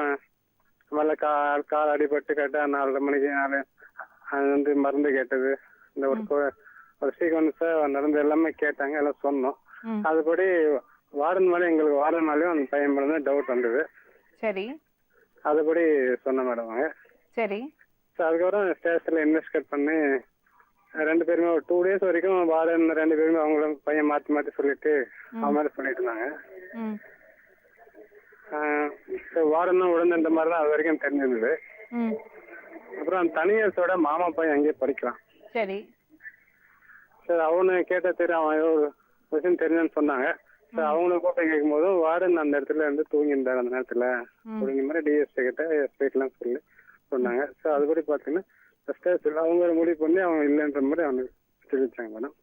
மேல கால் அடிபட்டு கேட்டா 4:30 மணிக்கு அது வந்து மருந்து கேட்டது, இந்த ஒரு சீக்வன்ஸா நடந்து எல்லாமே கேட்டாங்க, எல்லாம் சொன்னோம். அதுபடி வார்டன் மேலே எங்களுக்கு வார்டன் மேலேயும் அந்த பையன் மேலே தான் டவுட் வந்தது. சரி. அதுபடி சொன்ன மேடம் அவங்க. சரி. அதுக்கப்புறம் ஸ்டேஷன்ல இன்வெஸ்டிகேட் பண்ணி 2 பேருமே ஒரு 2 days வரைக்கும் வார்டன் 2 பேருமே அவங்கள பையன் மாத்தி சொல்லிட்டு அவன் மாதிரி சொல்லிட்டு இருந்தாங்க. வார்டனும் உடனே இந்த மாதிரி தான் அது வரைக்கும் தெரிஞ்சிருந்தது. அப்புறம் தனியார்ஸோட மாமா பையன் அங்கேயே படிக்கலாம். சரி. சரி அவனு கேட்ட தெரியும், அவன் ஏதோ விஷயம் தெரிஞ்சன்னு சொன்னாங்க. சரி அவங்களை கூட்டம் கேட்கும் போதும் வார்டன் அந்த இடத்துல இருந்து தூங்கியிருந்தாரு அந்த நேரத்துல அப்படிங்கிற மாதிரி டிஎஸ்பி கிட்ட எஸ்பிலாம் சொல்லி சொன்னாங்க. ஸோ அதுபடி பார்த்தீங்கன்னா ஸ்டேஷன்ல அவங்க முடிவு பண்ணி அவங்க இல்லைன்ற மாதிரி அவங்க தெரிவிச்சாங்க மேடம்.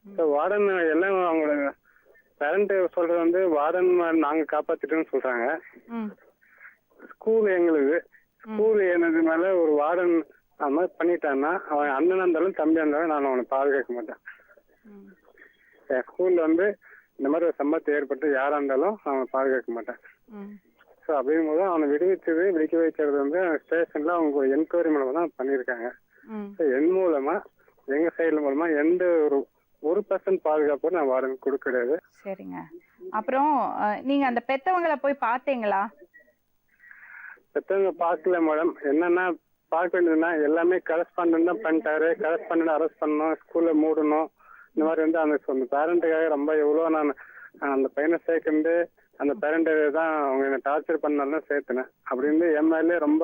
ஸோ வார்டன் எல்லாம் அவங்களோட பேரண்ட் சொல்றது வந்து வார்டன் நாங்க காப்பாத்திட்டோம்னு சொல்றாங்க. ஸ்கூல் எங்களுக்கு ஸ்கூல் என்னது மேல ஒரு வார்டன் அந்த மாதிரி பண்ணிட்டான்னா அவன் அண்ணனா இருந்தாலும் தம்பியா இருந்தாலும் நான் அவனை பாதுகாக்க மாட்டேன். ஸ்கூல்ல வந்து இந்த மாதிரி ஒரு சம்பவத்தை ஏற்பட்டு யாரா இருந்தாலும் அவனை பாதுகாக்க மாட்டேன். ஸோ அப்படிங்கும் போது அவனை விடுவிக்க வைக்கிறது வந்து ஸ்டேஷன்ல அவங்க ஒரு என்கொயரி மூலமா தான் பண்ணியிருக்காங்க. என் மூலமா எங்க சைடுல மூலமா எந்த ஒரு பர்சன்ட் பாதுகாப்பு நான் வார்டன் கொடுக்க கிடையாது. சரிங்க. அப்புறம் நீங்க அந்த பெத்தவங்களை போய் பார்த்தீங்களா? பெத்தவங்க பார்க்கல மேடம். என்னன்னா பார்க்க வேண்டியதுன்னா எல்லாமே கரஸ்பாண்டன்ட் தான் பண்ணிட்டாரு. கரஸ்பாண்டன்ட் அரெஸ்ட் பண்ணணும், ஸ்கூல்ல மூடணும், இந்த மாதிரி வந்து அந்த பேரண்ட்டுக்காக ரொம்ப எவ்வளோ நான் அந்த பையனை சேர்க்கண்டு அந்த பேரண்ட்டு தான் அவங்க என்னை டார்ச்சர் பண்ணாலும் தான் சேர்த்துனேன். அப்படி இருந்து என் மேலே ரொம்ப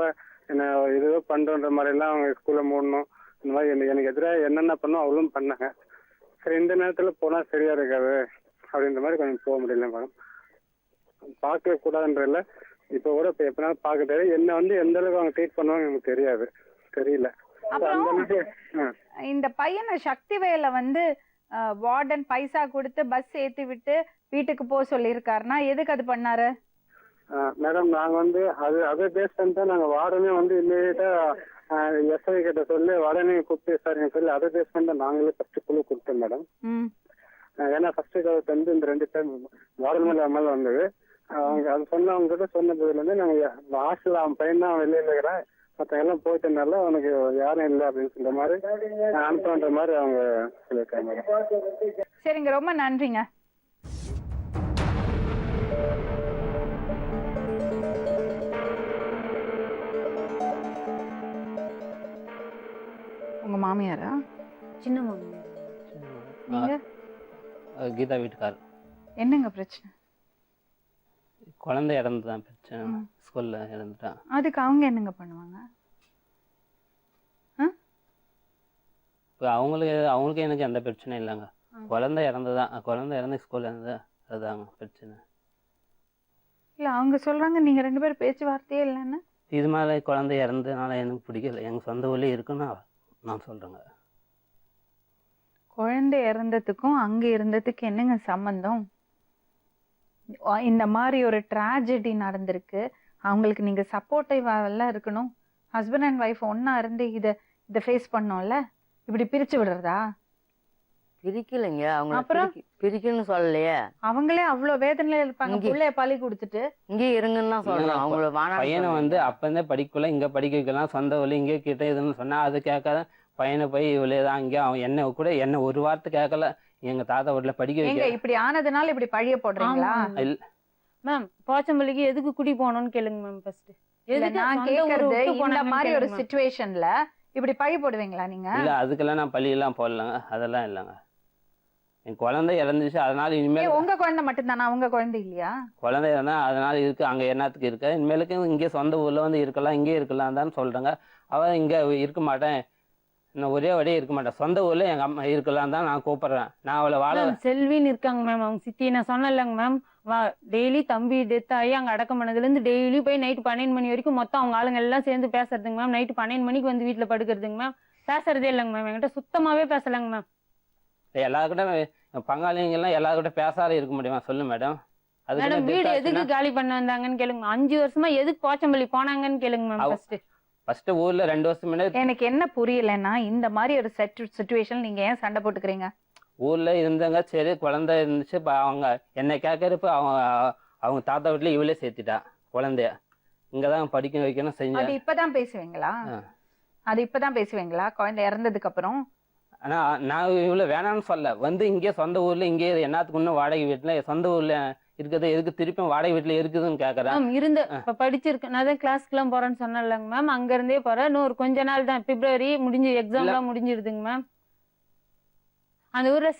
என்ன இதுவோ பண்ணுற மாதிரிலாம் அவங்க ஸ்கூல்ல மூடணும், இந்த மாதிரி எனக்கு எதிராக என்னென்ன பண்ணோம் அவ்வளோ பண்ணாங்க. சரி இந்த நேரத்தில் போனால் சரியா இருக்காது அப்படின்ற மாதிரி கொஞ்சம் போக முடியல மேடம். பார்க்க கூடாதுன்றதில்ல, இப்போ கூட இப்போ எப்பனாலும் பார்க்க தெரியாது. என்ன வந்து எந்த அளவுக்கு அவங்க ட்ரீட் பண்ணுவாங்க எனக்கு தெரியல. இந்த பையனை சக்திவேல வந்து வார்டன் பைசா கொடுத்து பஸ் ஏத்தி விட்டு வீட்டுக்கு போக சொல்லியிருக்காருன்னா எதுக்கு அது பண்ணாரு? மேடம் நாங்க வந்து அதை பேஸ் பண்ணிட்டு நாங்க வார்டனே வந்து இமீடியட்டா எஸ்ஐ கிட்ட சொல்லி வார்டனே கூப்பிட்டு விசாரிங்க சொல்லி அதை பேஸ் பண்ணிட்டு நாங்களே ஃபர்ஸ்ட் குழு கொடுத்தோம் மேடம். ஏன்னா ஃபர்ஸ்ட் வந்து இந்த 2 பேர் வார்டன் மேல வந்தது. அவங்க அது சொன்னவங்க கிட்ட சொன்ன பதில் வந்து நாங்க ஹாஸ்டல் அவன் பையன் தான் வெளியில இருக்கிறேன், மற்ற எல்லாம் போயிட்டனால அவனுக்கு யாரும் இல்லை அப்படின்னு சொல்ற மாதிரி அனுப்புன்ற மாதிரி அவங்க சொல்லியிருக்காங்க. சரிங்க, ரொம்ப நன்றிங்க. உங்க மாமியாரா? சின்ன மாமியார். நீங்க? கீதா வீட்டுக்கார். என்னங்க பிரச்சனை? குழந்தை இறந்துதான் பிரச்சனை, ஸ்கூல்ல இறந்துட்டான். அதுக்கு அவங்க என்னங்க பண்ணுவாங்க? இப்போ அவங்களுக்கு எனக்கு எந்த பிரச்சனையும் இல்லைங்க. குழந்தை இறந்து ஸ்கூல்ல இருந்து அதுதாங்க பிரச்சனை. இல்ல அவங்க சொல்றாங்க நீங்க 2 பேரும் பேச்சுவார்த்தையே இல்லைன்னு. இது மேலே குழந்தை இறந்ததுனால எனக்கு பிடிக்கல, எங்க சொந்த ஊர்லேயே இருக்குன்னு நான் சொல்றேங்க. குழந்தை இறந்ததுக்கும் அங்க இருந்ததுக்கு என்னங்க சம்பந்தம்? இந்த மாதிரி ஒரு ட்ராஜடி நடந்திருக்கு, அவங்களுக்கு நீங்க சப்போர்ட்டிவாக இருக்கணும். ஹஸ்பண்ட் அண்ட் ஒய்ஃப் ஒன்னா இருந்து இதை ஃபேஸ் பண்ணோம்ல, இப்படி பிரிச்சு விடுறதா? பிரிக்கலைங்க அவங்க அப்புறம்? பிரிக்கணும்னு சொல்லலையே. அவங்களே அவ்வளவு வேதனையில இருப்பாங்க இங்கே- புள்ளைய பழி கொடுத்துட்டு. இங்கே இருங்கன்னு தான் சொல்றோம். இல்லைங்க, அவங்கள பையனை வந்து அப்பந்தே படிக்கல, இங்க படிக்க வைக்கலாம், சொந்த ஊர்ல இங்கே கிட்ட இதுன்னு சொன்னா அது கேட்காத பையனை போய் இவ்வளோ தான் இங்கே அவன் என்ன ஒரு வார்த்தை கேட்கல, எங்க தாத்தா வீட்டுல படிக்க எங்க வைக்க. இப்படி ஆனதுனால இப்படி பழிய போடுறீங்களா? மேம் போச்சம்பள்ளிக்கு எதுக்கு குடி போகணும்னு கேளுங்க மேம் ஃபர்ஸ்ட். இல்ல, நான் கேக்குறது இந்த மாதிரி ஒரு சிச்சுவேஷன்ல இப்படி பழி போடுவீங்களா நீங்க? இல்ல அதுக்கெல்லாம் நான் பள்ளியெல்லாம் போடலங்க, அதெல்லாம் இல்லைங்க. என் குழந்தை இறந்துச்சு, அதனால ஏய், இனிமேல் உங்க குழந்தை மட்டும்தானா? உங்க குழந்தை இல்லையா? குழந்தை இருந்தா அதனால இருக்கு, அங்க என்னத்துக்கு இருக்க, இனிமேலுக்கு இங்கே சொந்த ஊர்ல வந்து இருக்கலாம், இங்கே இருக்கலாம் தான் சொல்றாங்க. அவன் இங்க இருக்க மாட்டேன், நான் ஒரே வழியே இருக்க மாட்டேன், சொந்த ஊர்ல எங்க அம்மா இருக்கலாம் தான் நான் கூப்பிடுறேன். நான் அவளை வாழ செல்வின்னு இருக்காங்க மேம் அவங்க சித்தி. நான் சொன்னேன்லங்க மேம், டெய்லி தம்பி டெத் ஆகி அங்கே அடக்கம் பண்ணதுலேருந்து டெய்லி போய் நைட்டு 12 மணி வரைக்கும் மொத்தம் அவங்க ஆளுங்க எல்லாம் சேர்ந்து பேசுறதுங்க மேம். நைட்டு 12 மணிக்கு வந்து வீட்டில் படுக்கிறதுங்க மேம். பேசுறதே இல்லைங்க மேம், என்கிட்ட சுத்தமாகவே பேசலைங்க மேம். எல்லாருக்கிட்ட பங்காளிங்கெல்லாம் எல்லாருக்கிட்ட பேசாத இருக்க முடியுமா சொல்லு மேடம்? மேடம் வீடு எதுக்கு காலி பண்ண வந்தாங்கன்னு கேளுங்க. 5 வருஷமா எதுக்கு போச்சம்பள்ளி போனாங்கன்னு கேளுங்க மேம் ஃபர்ஸ்ட். ஃபர்ஸ்ட் ஊர்ல 2 வருஷம் முன்னாடி எனக்கு என்ன புரியலன்னா, இந்த மாதிரி ஒரு சிச்சுவேஷன் நீங்க ஏன் சண்டை போட்டுக்கிறீங்க? ஊர்ல இருந்தாங்க, சரி குழந்தை இருந்துச்சு, அவங்க என்னை கேட்கறப்ப அவங்க தாத்தா வீட்டுல இவளே சேர்த்துட்டா குழந்தைய, இங்கதான் படிக்க வைக்கணும் அது செஞ்சேன். இப்பதான் பேசுவீங்களா? அது இப்பதான் பேசுவீங்களா குழந்தை இறந்ததுக்கு அப்புறம்? ஆனா நான் இவ்வளவு வேணாம்னு சொல்ல, வந்து இங்கே சொந்த ஊர்ல இங்கே என்னத்துக்கு இன்னும் வாடகை வீட்டுல சொந்த ஊர்ல இருக்குது, எதுக்கு திருப்பியும் வாடகை வீட்டுல இருக்குதுன்னு கேக்குறேன். மேம் இருந்து இப்ப படிச்சிருக்கேன், நான் தான் கிளாஸ்க்குலாம் போறேன்னு சொன்னேன்லங்க மேம். அங்க இருந்தே போறேன், இன்னும் ஒரு கொஞ்ச நாள் தான், பிப்ரவரி முடிஞ்சு எக்ஸாம்லாம் முடிஞ்சிருதுங்க மேம். அந்த ஊர்ல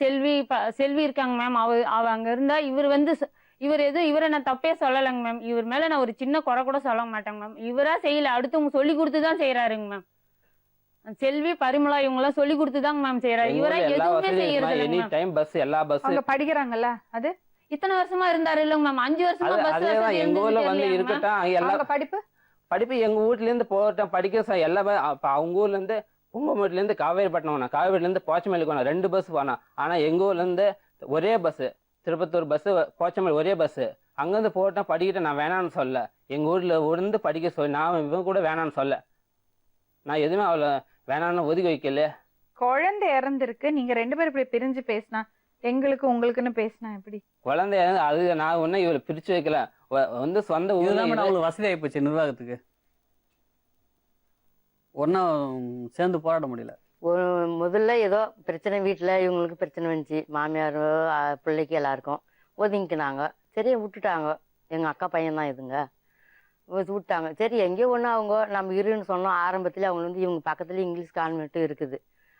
செல்வி இருக்காங்க மேம். அவ அங்க இருந்தா இவரை நான் தப்பே சொல்லலைங்க மேம். இவர் மேல நான் ஒரு சின்ன குறை கூட சொல்ல மாட்டேங்க மேம். இவரா செய்யல, அடுத்தவங்க சொல்லி கொடுத்துதான் செய்யறாருங்க மேம். செல்வி பரிமளா இவங்க எல்லாம் சொல்லி கொடுத்துதாங்க மேம் செய்யறாரு. இவரா எதுவுமே செய்யறது எனி டைம் பஸ், எல்லா பஸ் அவங்க படிக்கிறாங்கல்ல, அது இத்தனை வருஷமா இருந்தாரு இல்லங்க மேம். 5 வருஷமா அதேதான் எங்க ஊர்ல வந்து இருக்கட்டும், எல்லா படிப்பு எங்க வீட்ல இருந்து போகட்டும், படிக்க எல்லாமே. அப்ப அவங்க ஊர்ல இருந்து கும்பமேட்டுல இருந்து காவேரிப்பட்டினம் போனா, காவேரியில இருந்து போச்சமேலுக்கு போனா 2 பஸ் போனா. ஆனா எங்க ஊர்ல இருந்து ஒரே பஸ், திருப்பத்தூர் பஸ், போச்சமேல் ஒரே பஸ். அங்கிருந்து போட்டோம் படிக்கிட்டு நான் வேணான்னு சொல்ல, எங்க ஊர்ல இருந்து படிக்க சொல்லி நான் இவன் கூட வேணான்னு சொல்ல, நான் எதுவுமே அவளை வேணான்னு ஒதுக்கி வைக்கல. குழந்தை இறந்துருக்கு, நீங்க 2 பேரும் இப்படி பிரிஞ்சு பேசினா, எங்களுக்கு உங்களுக்குன்னு பேசினா எப்படி? குழந்தை அது நான் ஒன்னும் இவளை பிரிச்சு வைக்கல, வந்து சொந்த ஊர்ல அவங்களுக்கு வசதி ஆயிப்போச்சு நிர்வாகத்துக்கு, ஒன்னா சேர்ந்து போராட முடியல. முதல்ல ஏதோ பிரச்சனை வீட்டில் இவங்களுக்கு பிரச்சனை வந்துச்சு, மாமியார் பிள்ளைக்கு எல்லாருக்கும் ஒதுங்கிக்கினாங்க. சரி விட்டுட்டாங்க, எங்கள் அக்கா பையன் தான் இதுங்க விட்டாங்க. சரி எங்கேயோ ஒன்று அவங்க நம்ம இருன்னு சொன்னோம். ஆரம்பத்தில் அவங்க வந்து இவங்க பக்கத்துல இங்கிலீஷ் கான்வென்ட்டும் இருக்குது,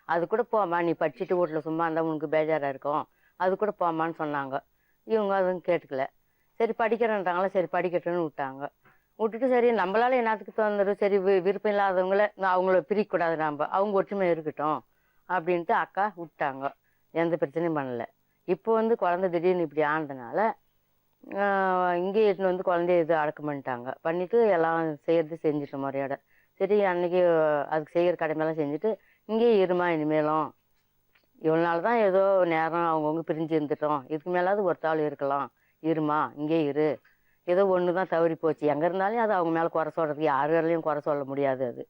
அது கூட போமா, நீ படிச்சுட்டு வீட்டில் சும்மா இருந்தால் உனக்கு பேஜாராக இருக்கும், அது கூட போமான்னு சொன்னாங்க. இவங்க அதுவும் கேட்டுக்கல. சரி படிக்கிறேன்றாங்களா, சரி படிக்கட்டுன்னு விட்டாங்க. விட்டுட்டு சரி நம்மளால என்னத்துக்கு தோணுது, சரி விருப்பம் இல்லாதவங்கள அவங்கள பிரிக்கக்கூடாது, நம்ம அவங்க ஒற்றுமை இருக்கட்டும் அப்படின்ட்டு அக்கா விட்டாங்க, எந்த பிரச்சனையும் பண்ணல. இப்போ வந்து குழந்தை திடீர்னு இப்படி ஆனதுனால இங்கே இட்டுன்னு வந்து குழந்தைய இது அடக்கம் பண்ணிட்டாங்க. பண்ணிட்டு எல்லாம் செய்யறது செஞ்சுட்டு முறையோட. சரி அன்னைக்கு அதுக்கு செய்கிற கடமையெல்லாம் செஞ்சுட்டு இங்கேயே இருமா, இனிமேலும் இவ்வளோ நாள் தான் ஏதோ நேரம் அவங்கவுங்க பிரிஞ்சு இருந்துட்டோம், இதுக்கு மேலாவது ஒருத்தாள் இருக்கலாம், இருமா இங்கே இரு, ஏதோ ஒன்று தான் தவறி போச்சு, எங்கே இருந்தாலும் அது அவங்க மேலே குறை சொல்கிறதுக்கு யாருலையும் குறை சொல்ல முடியாது. அது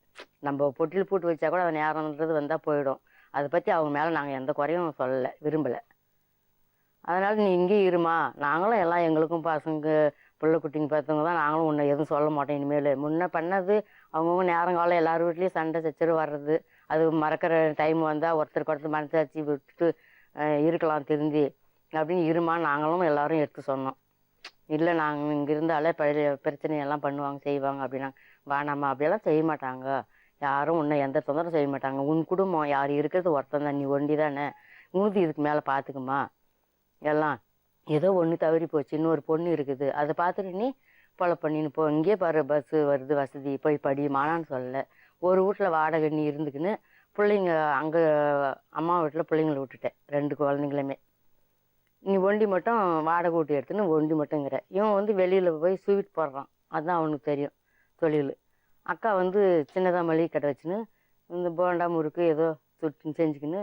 நம்ம பொட்டில் போட்டு வச்சா கூட அது நேரம்ன்றது வந்தால் போயிடும். அதை பற்றி அவங்க மேலே நாங்கள் எந்த குறையும் சொல்லலை, விரும்பலை. அதனால் நீ இங்கே இருமா, நாங்களும் எல்லாம் எங்களுக்கும் பசங்க பிள்ளை குட்டிங்க பார்த்தவங்க தான், நாங்களும் ஒன்று எதுவும் சொல்ல மாட்டோம் இனிமேல். முன்னே பண்ணது அவங்கவுங்க நேரங்காலம் எல்லார் வீட்லேயும் சண்டை சச்சரவு வர்றது, அது மறக்கிற டைம் வந்தால் ஒருத்தருக்கு ஒருத்தர் மனசாட்சி விட்டுட்டு இருக்கலாம் திருந்தி அப்படின்னு இருமா நாங்களும் எல்லாரும் எடுத்து சொன்னோம். இல்லை நாங்கள் இங்கே இருந்தாலே பழைய பிரச்சனையெல்லாம் பண்ணுவாங்க செய்வாங்க அப்படின்னா, வேணாமா அப்படியெல்லாம் செய்ய மாட்டாங்க, யாரும் உன்னை எந்த தொந்தரவும் செய்ய மாட்டாங்க, உன் குடும்பம் யார் இருக்கிறது ஒருத்தன் தான், நீ ஒண்டி தானே, உனது இதுக்கு மேலே பார்த்துக்குமா, எல்லாம் ஏதோ ஒன்று தவறி போச்சு, இன்னொரு பொண்ணு இருக்குது, அதை பார்த்துட்டு நீ பொலை பண்ணின்னு போ, இங்கே பாரு பஸ்ஸு வருது வசதி, போய் படிமானான்னு சொல்லலை. ஒரு வீட்டில் வாடகை நீ இருந்துக்குன்னு பிள்ளைங்க அங்கே அம்மா வீட்டில் பிள்ளைங்களை விட்டுட்டேன், 2 குழந்தைங்களுமே. நீ ஒண்டி மட்டும் வாடகை வீட்டு எடுத்துன்னு ஒண்டி மட்டுங்கிற. இவன் வந்து வெளியில் போய் ஸ்வீட் போடுறான், அதுதான் அவனுக்கு தெரியும் தொழில். அக்கா வந்து சின்னதாக மளிகை கடை வச்சுன்னு இந்த போண்டா முறுக்கு ஏதோ சுட்டு செஞ்சுக்கின்னு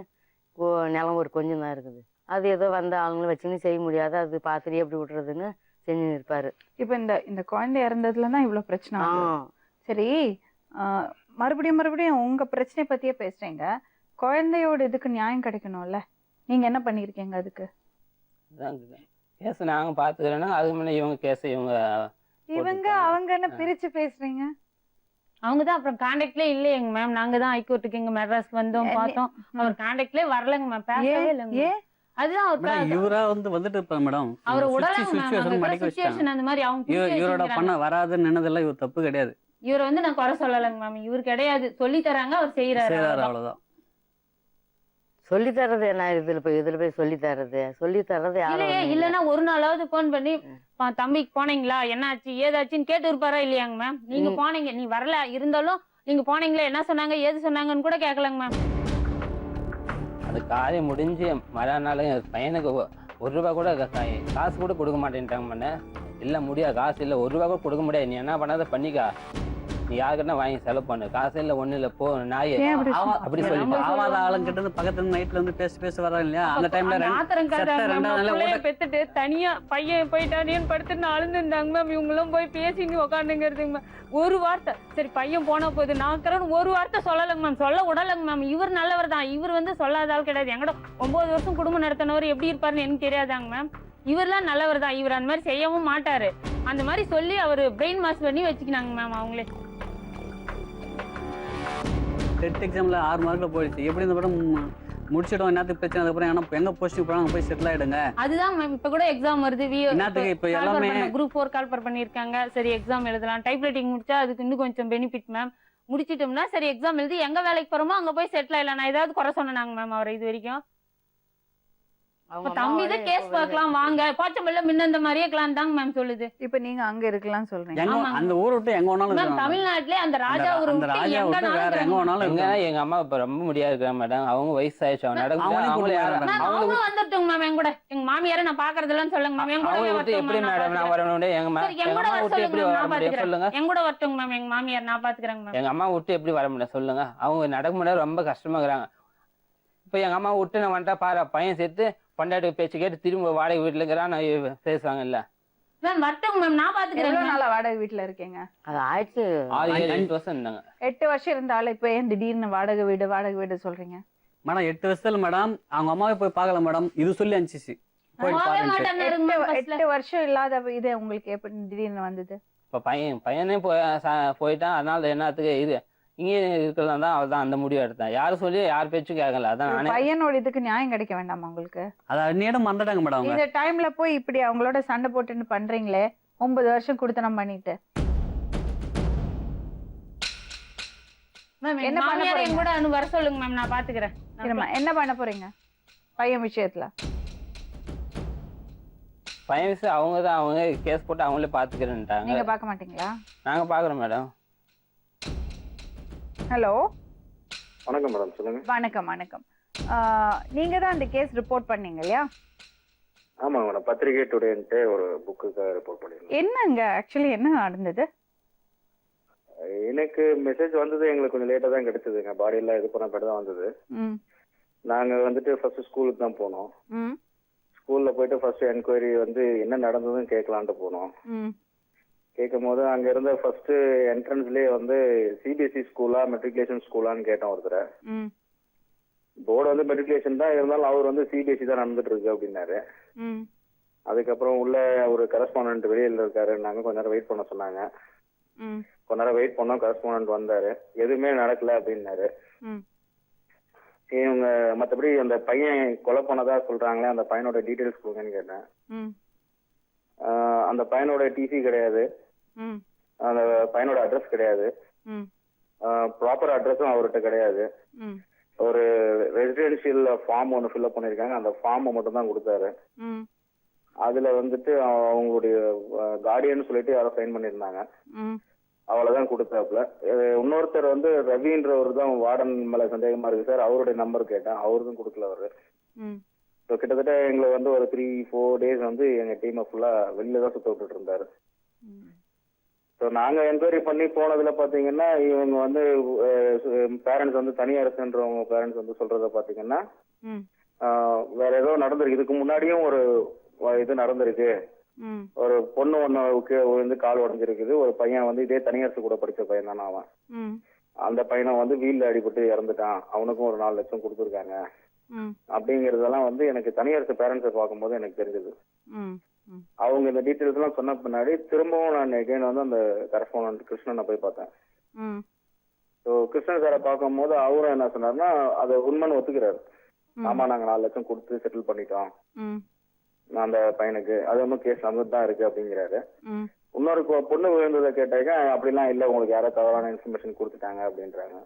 நிலம் ஒரு கொஞ்சம் தான் இருக்குது, அது ஏதோ வந்த அவங்களும் வச்சுன்னு செய்ய முடியாது, அது பார்த்துட்டு எப்படி விட்டுறதுன்னு செஞ்சு இருப்பாரு. இப்போ இந்த குழந்தை இறந்ததுல தான் இவ்வளோ பிரச்சனை. சரி, மறுபடியும் உங்க பிரச்சனையை பத்தியே பேசுறீங்க. குழந்தையோட இதுக்கு நியாயம் கிடைக்கணும்ல, நீங்க என்ன பண்ணிருக்கீங்க அதுக்கு? கேஸ் நாங்க பாத்துக்கிறோன்னா அதுக்கு முன்னே இவங்க கேஸ் அவங்கன்னு பிரிச்சு பேசுறீங்க. அவங்க தான் அப்புறம் கான்டாக்ட்லேயே இல்லையங்க மேம். நாங்க தான் ஹைகோர்ட்டுக்கு இங்க மெட்ராஸ்க்கு வந்தோம் பார்த்தோம். அவர் கான்டாக்ட்லேயே வரலங்க மேம், பேசவே இல்லைங்க. அதுதான் அவர் இவரா வந்துட்டு இருப்பாங்க மேடம். அவர் உடலாங்க சிச்சுவேஷன் மடக்கி சிச்சுவேஷன் வச்சிட்டாங்க. அந்த மாதிரி அவங்க இவரோட பண்ண வராதுன்னு நின்னதெல்லாம் இவர் தப்பு கிடையாது. இவரை நான் குறை சொல்லலைங்க மேம். இவர் கிடையாது, சொல்லி தராங்க, அவர் செய்யறாரு, அவ்வளவுதான். சொல்லி தர்றது என்ன இதுல போய் சொல்லி தர்றது இல்லையே. இல்லன்னா ஒரு நாளாவது போன் பண்ணி தம்பிக்கு போனீங்களா, என்னாச்சு ஏதாச்சுன்னு கேட்டு இருப்பாரா இல்லையாங்க மேம்? நீங்க போனீங்க, நீ வரல இருந்தாலும் நீங்க போனீங்களா, என்ன சொன்னாங்க ஏது சொன்னாங்கன்னு கூட கேட்கலங்க மேம். அது காரியம் முடிஞ்சு மறுநாள் பையனுக்கு 1 ரூபா கூட காசு கூட கொடுக்க மாட்டேன்ட்டாங்க பண்ண. இல்லை முடியாது, காசு இல்லை, 1 ரூபா கூட கொடுக்க முடியாது, நீ என்ன பண்ணாத பண்ணிக்கா, நீ யாருக்கிட்ட வாங்கி செலவு பண்ணு, காசு இல்லை ஒன்றும் இல்லை, போ நாய் அப்படி சொல்லி ஆவாத ஆளுங்கிட்ட பக்கத்துல நைட்ல இருந்து பேச வர்றாங்க இல்லையா, அந்த டைம்ல பெத்துட்டு தனியா பையன் போயிட்டானேன்னு படுத்துட்டு அழுந்து இருந்தாங்க மேம். இவங்களும் போய் பேசிட்டு உட்காந்துங்கிறதுங்க மேம். ஒரு வார்த்தை சரி பையன் போனா போகுது நாக்கிறன்னு ஒரு வார்த்தை சொல்லலைங்க மேம், சொல்ல விடலைங்க மேம். இவர் நல்லவர் தான், இவர் சொல்லாத ஆள் கிடையாது. எங்கட 9 வருஷம் குடும்பம் நடத்தினவர் எப்படி இருப்பாருன்னு எனக்கு தெரியாதாங்க மேம். இவர்லாம் நல்லவர் தான், இவர் அந்த மாதிரி செய்யவும் மாட்டாரு. அந்த மாதிரி சொல்லி அவர் பிரெயின் வாஷ் பண்ணி வச்சுக்கினாங்க மேம் அவங்களே. டெட் எக்ஸாம்ல 6 மார்க்ல போயிடுச்சு. எப்படி இந்த படம் முடிச்சிடும், என்னத்துக்கு பிரச்சனை, அதுக்கப்புறம் எங்க போஸ்டிங் போறாங்க போய் செட்டில் ஆயிடுங்க. அதுதான் மேம் இப்ப கூட எக்ஸாம் வருது, என்னத்துக்கு இப்ப எல்லாமே குரூப் 4 கால்பர் பண்ணிருக்காங்க. சரி எக்ஸாம் எழுதலாம், டைப்ரைட்டிங் முடிச்சா அதுக்கு இன்னும் கொஞ்சம் பெனிஃபிட் மேம். முடிச்சிட்டோம்னா சரி எக்ஸாம் எழுதி எங்க வேலைக்கு போறோமோ அங்க போய் செட்டில் ஆயிடலாம். நான் ஏதாவது குறை சொன்னாங்க மேம் அவரை இது வரைக்கும்? தம்பிதான் கேஸ் பார்க்கலாம் வாங்க, போச்சம்பள்ள முன்ன இந்த மாதிரியே இருக்கலாம் தாங்க மேம் சொல்லுது. இப்ப நீங்க அங்க இருக்கலாம் சொல்றீங்க. அந்த ஊரை விட்டு எங்க வேணாலும் தமிழ்நாட்டிலே அந்த ராஜா ஊரை விட்டு எங்க வேணாலும். எங்க அம்மா இப்ப ரொம்ப முடியாது இருக்கிற மேடம், அவங்க வயசாயிடுச்சு, அவங்க வந்துட்டோங்க மேம். என் கூட எங்க மாமியார நான் பாக்குறதுலாம் சொல்லுங்க மேம். எங்க கூட எப்படி மேடம் நான் வரணும், எங்க விட்டு எப்படி வர முடியும் சொல்லுங்க? எங்க கூட வரட்டுங்க மேம், எங்க மாமியார் நான் பாத்துக்கிறேங்க மேம். எங்க அம்மா விட்டு எப்படி வர முடியும் சொல்லுங்க? அவங்க நடக்க முடியாது, ரொம்ப கஷ்டமா இருக்கிறாங்க. இப்ப எங்க அம்மா விட்டு நான் வந்துட்டா பாரு, பையன் சேர்த்து பண்டாட்டி பேச்சு கேட்டு திரும்ப வாடகை வீட்டுல இருக்கிறான் பேசுவாங்க இல்ல மேம். வரட்டுங்க மேம், நான் பாத்துக்கிறேன். எவ்வளவு நாளா வாடகை வீட்டுல இருக்கீங்க? அது ஆயிடுச்சு 6-7 வருஷம் இருந்தாங்க. 8 வருஷம் இருந்தாலும் இப்ப ஏன் திடீர்னு வாடகை வீடு சொல்றீங்க மேடம்? 8 வருஷத்துல மேடம் அவங்க அம்மாவை போய் பார்க்கல மேடம், இது சொல்லி அனுப்பிச்சு போய் பாருங்க. 8 வருஷம் இல்லாத இது உங்களுக்கு எப்படி திடீர்னு வந்தது? இப்ப பையனே போயிட்டான், அதனால என்னத்துக்கு இது இங்கே இருக்கிறதா தான் அவள் தான் அந்த முடிவு எடுத்தேன். யாரும் சொல்லி யார் பேச்சும் கேட்கல. அதான் நானே பையனோட இதுக்கு நியாயம் கிடைக்க வேண்டாமா உங்களுக்கு? அது அந்நியிடம் மறந்துட்டாங்க மேடம். இந்த டைம்ல போய் இப்படி அவங்களோட சண்டை போட்டுன்னு பண்றீங்களே, 9 வருஷம் குடுத்தனம் பண்ணிட்டு என்ன மாமியார் என் கூட வர சொல்லுங்க மேம், நான் பாத்துக்கிறேன். என்ன பண்ண போறீங்க பையன் விஷயத்துல? பையன் விஷயம் அவங்க தான், அவங்க கேஸ் போட்டு அவங்களே பாத்துக்கிறேன்ட்டாங்க. நீங்க பார்க்க மாட்டீங்களா? நாங்க பாக்குறோம் மேடம். ஹலோ வணக்கம் மேடம், சொல்லுங்க. வணக்கம். நீங்க தான் அந்த கேஸ் ரிப்போர்ட் பண்ணீங்க இல்லையா? ஆமாங்க மேடம், பத்திரிகை டுடேன்ட்டு ஒரு புக்குக்கு ரிப்போர்ட் பண்ணிருந்தேன். என்னங்க ஆக்சுவலி என்ன நடந்தது? எனக்கு மெசேஜ் வந்தது, எங்களுக்கு கொஞ்சம் லேட்டா தான் கிடைச்சதுங்க. பாடி எல்லாம் இது பண்ண தான் வந்தது. நாங்க வந்துட்டு ஃபர்ஸ்ட் ஸ்கூலுக்கு தான் போனோம். ஸ்கூல்ல போயிட்டு ஃபர்ஸ்ட் என்கொயரி என்ன நடந்ததுன்னு கேட்கலான்ட்டு போனோம். கேட்கும் போது அங்க இருந்த ஃபர்ஸ்ட் என்ட்ரன்ஸ்லயே சிபிஎஸ்இ ஸ்கூலா மெட்ரிகுலேஷன் ஸ்கூலான்னு கேட்டோம் ஒருத்தரை. போர்டு மெட்ரிகுலேஷன் தான் இருந்தாலும் அவர் சிபிஎஸ்இ தான் நடந்துட்டு இருக்கு அப்படின்னாரு. அதுக்கப்புறம் உள்ள ஒரு கரஸ்பாண்டன்ட் வெளியில இருக்காரு, நாங்க கொஞ்ச நேரம் வெயிட் பண்ண சொன்னாங்க. கொஞ்ச நேரம் வெயிட் பண்ணோம், கரஸ்பாண்டன்ட் வந்தாரு, எதுவுமே நடக்கல அப்படின்னாரு. இவங்க மற்றபடி அந்த பையன் கொலை பண்ணதா சொல்றாங்களே, அந்த பையனோட டீட்டெயில்ஸ் கொடுங்கன்னு கேட்டேன். அந்த பையனோட டிசி கிடையாது, அந்த பையனோட அட்ரஸ் கிடையாது, ப்ராப்பர் அட்ரஸும் அவர்கிட்ட கிடையாது. ஒரு ரெசிடென்ஷியல் ஃபார்ம் ஒன்று ஃபில்அப் பண்ணிருக்காங்க, அந்த ஃபார்மை மட்டும் தான் கொடுத்தாரு. அதுல அவங்களுடைய கார்டியன் சொல்லிட்டு யாரோ சைன் பண்ணிருந்தாங்க, அவ்வளவுதான் கொடுத்தாப்புல. இன்னொருத்தர் ரவின்றவர் தான் வார்டன் மேல சந்தேகமா இருக்கு சார், அவருடைய நம்பர் கேட்டேன், அவருக்கும் கொடுக்கல அவரு. கிட்டத்தட்ட எங்களை ஒரு 3-4 டேஸ் எங்க டீமை ஃபுல்லா வெளியில தான் சுத்த விட்டுட்டு இருந்தாரு. ஸோ நாங்க என்கொயரி பண்ணி போனதுல பாத்தீங்கன்னா இவங்க பேரண்ட்ஸ் தனி அரசுன்றவங்க பேரண்ட்ஸ் சொல்றத பாத்தீங்கன்னா வேற ஏதோ நடந்திருக்கு. இதுக்கு முன்னாடியும் ஒரு இது நடந்திருக்கு, ஒரு பொண்ணு ஒண்ணு கால் உடஞ்சிருக்குது, ஒரு பையன் இதே தனியரசு கூட படிச்ச பையன் தானே அவன். அந்த பையனை வீல்ல அடிபட்டு இறந்துட்டான், அவனுக்கும் ஒரு 4 லட்சம் கொடுத்துருக்காங்க அப்படிங்கறதெல்லாம் வந்து எனக்கு தனியார் பேரண்ட்ஸை பார்க்கும்போது எனக்கு தெரிஞ்சது. அவங்க இந்த டீட்டெயில்ஸ் எல்லாம் சொன்ன பின்னாடி திரும்பவும் நான் எகைன் வந்து அந்த கரஸ்பாண்டன்ட் கிருஷ்ணனை போய் பார்த்தேன். ஸோ கிருஷ்ணன் சாரை பார்க்கும்போது அவரும் என்ன சொன்னாருன்னா அதை உண்மைன்னு ஒத்துக்கிறாரு. ஆமா நாங்க 4 லட்சம் கொடுத்து செட்டில் பண்ணிட்டோம் அந்த பையனுக்கு, அது ஒன்றும் கேஸ் நடந்துட்டு தான் இருக்கு அப்படிங்கிறாரு. இன்னொரு பொண்ணு விழுந்ததை கேட்டாக்க அப்படிலாம் இல்லை, உங்களுக்கு யாரோ தவறான இன்ஃபர்மேஷன் கொடுத்துட்டாங்க அப்படின்றாங்க.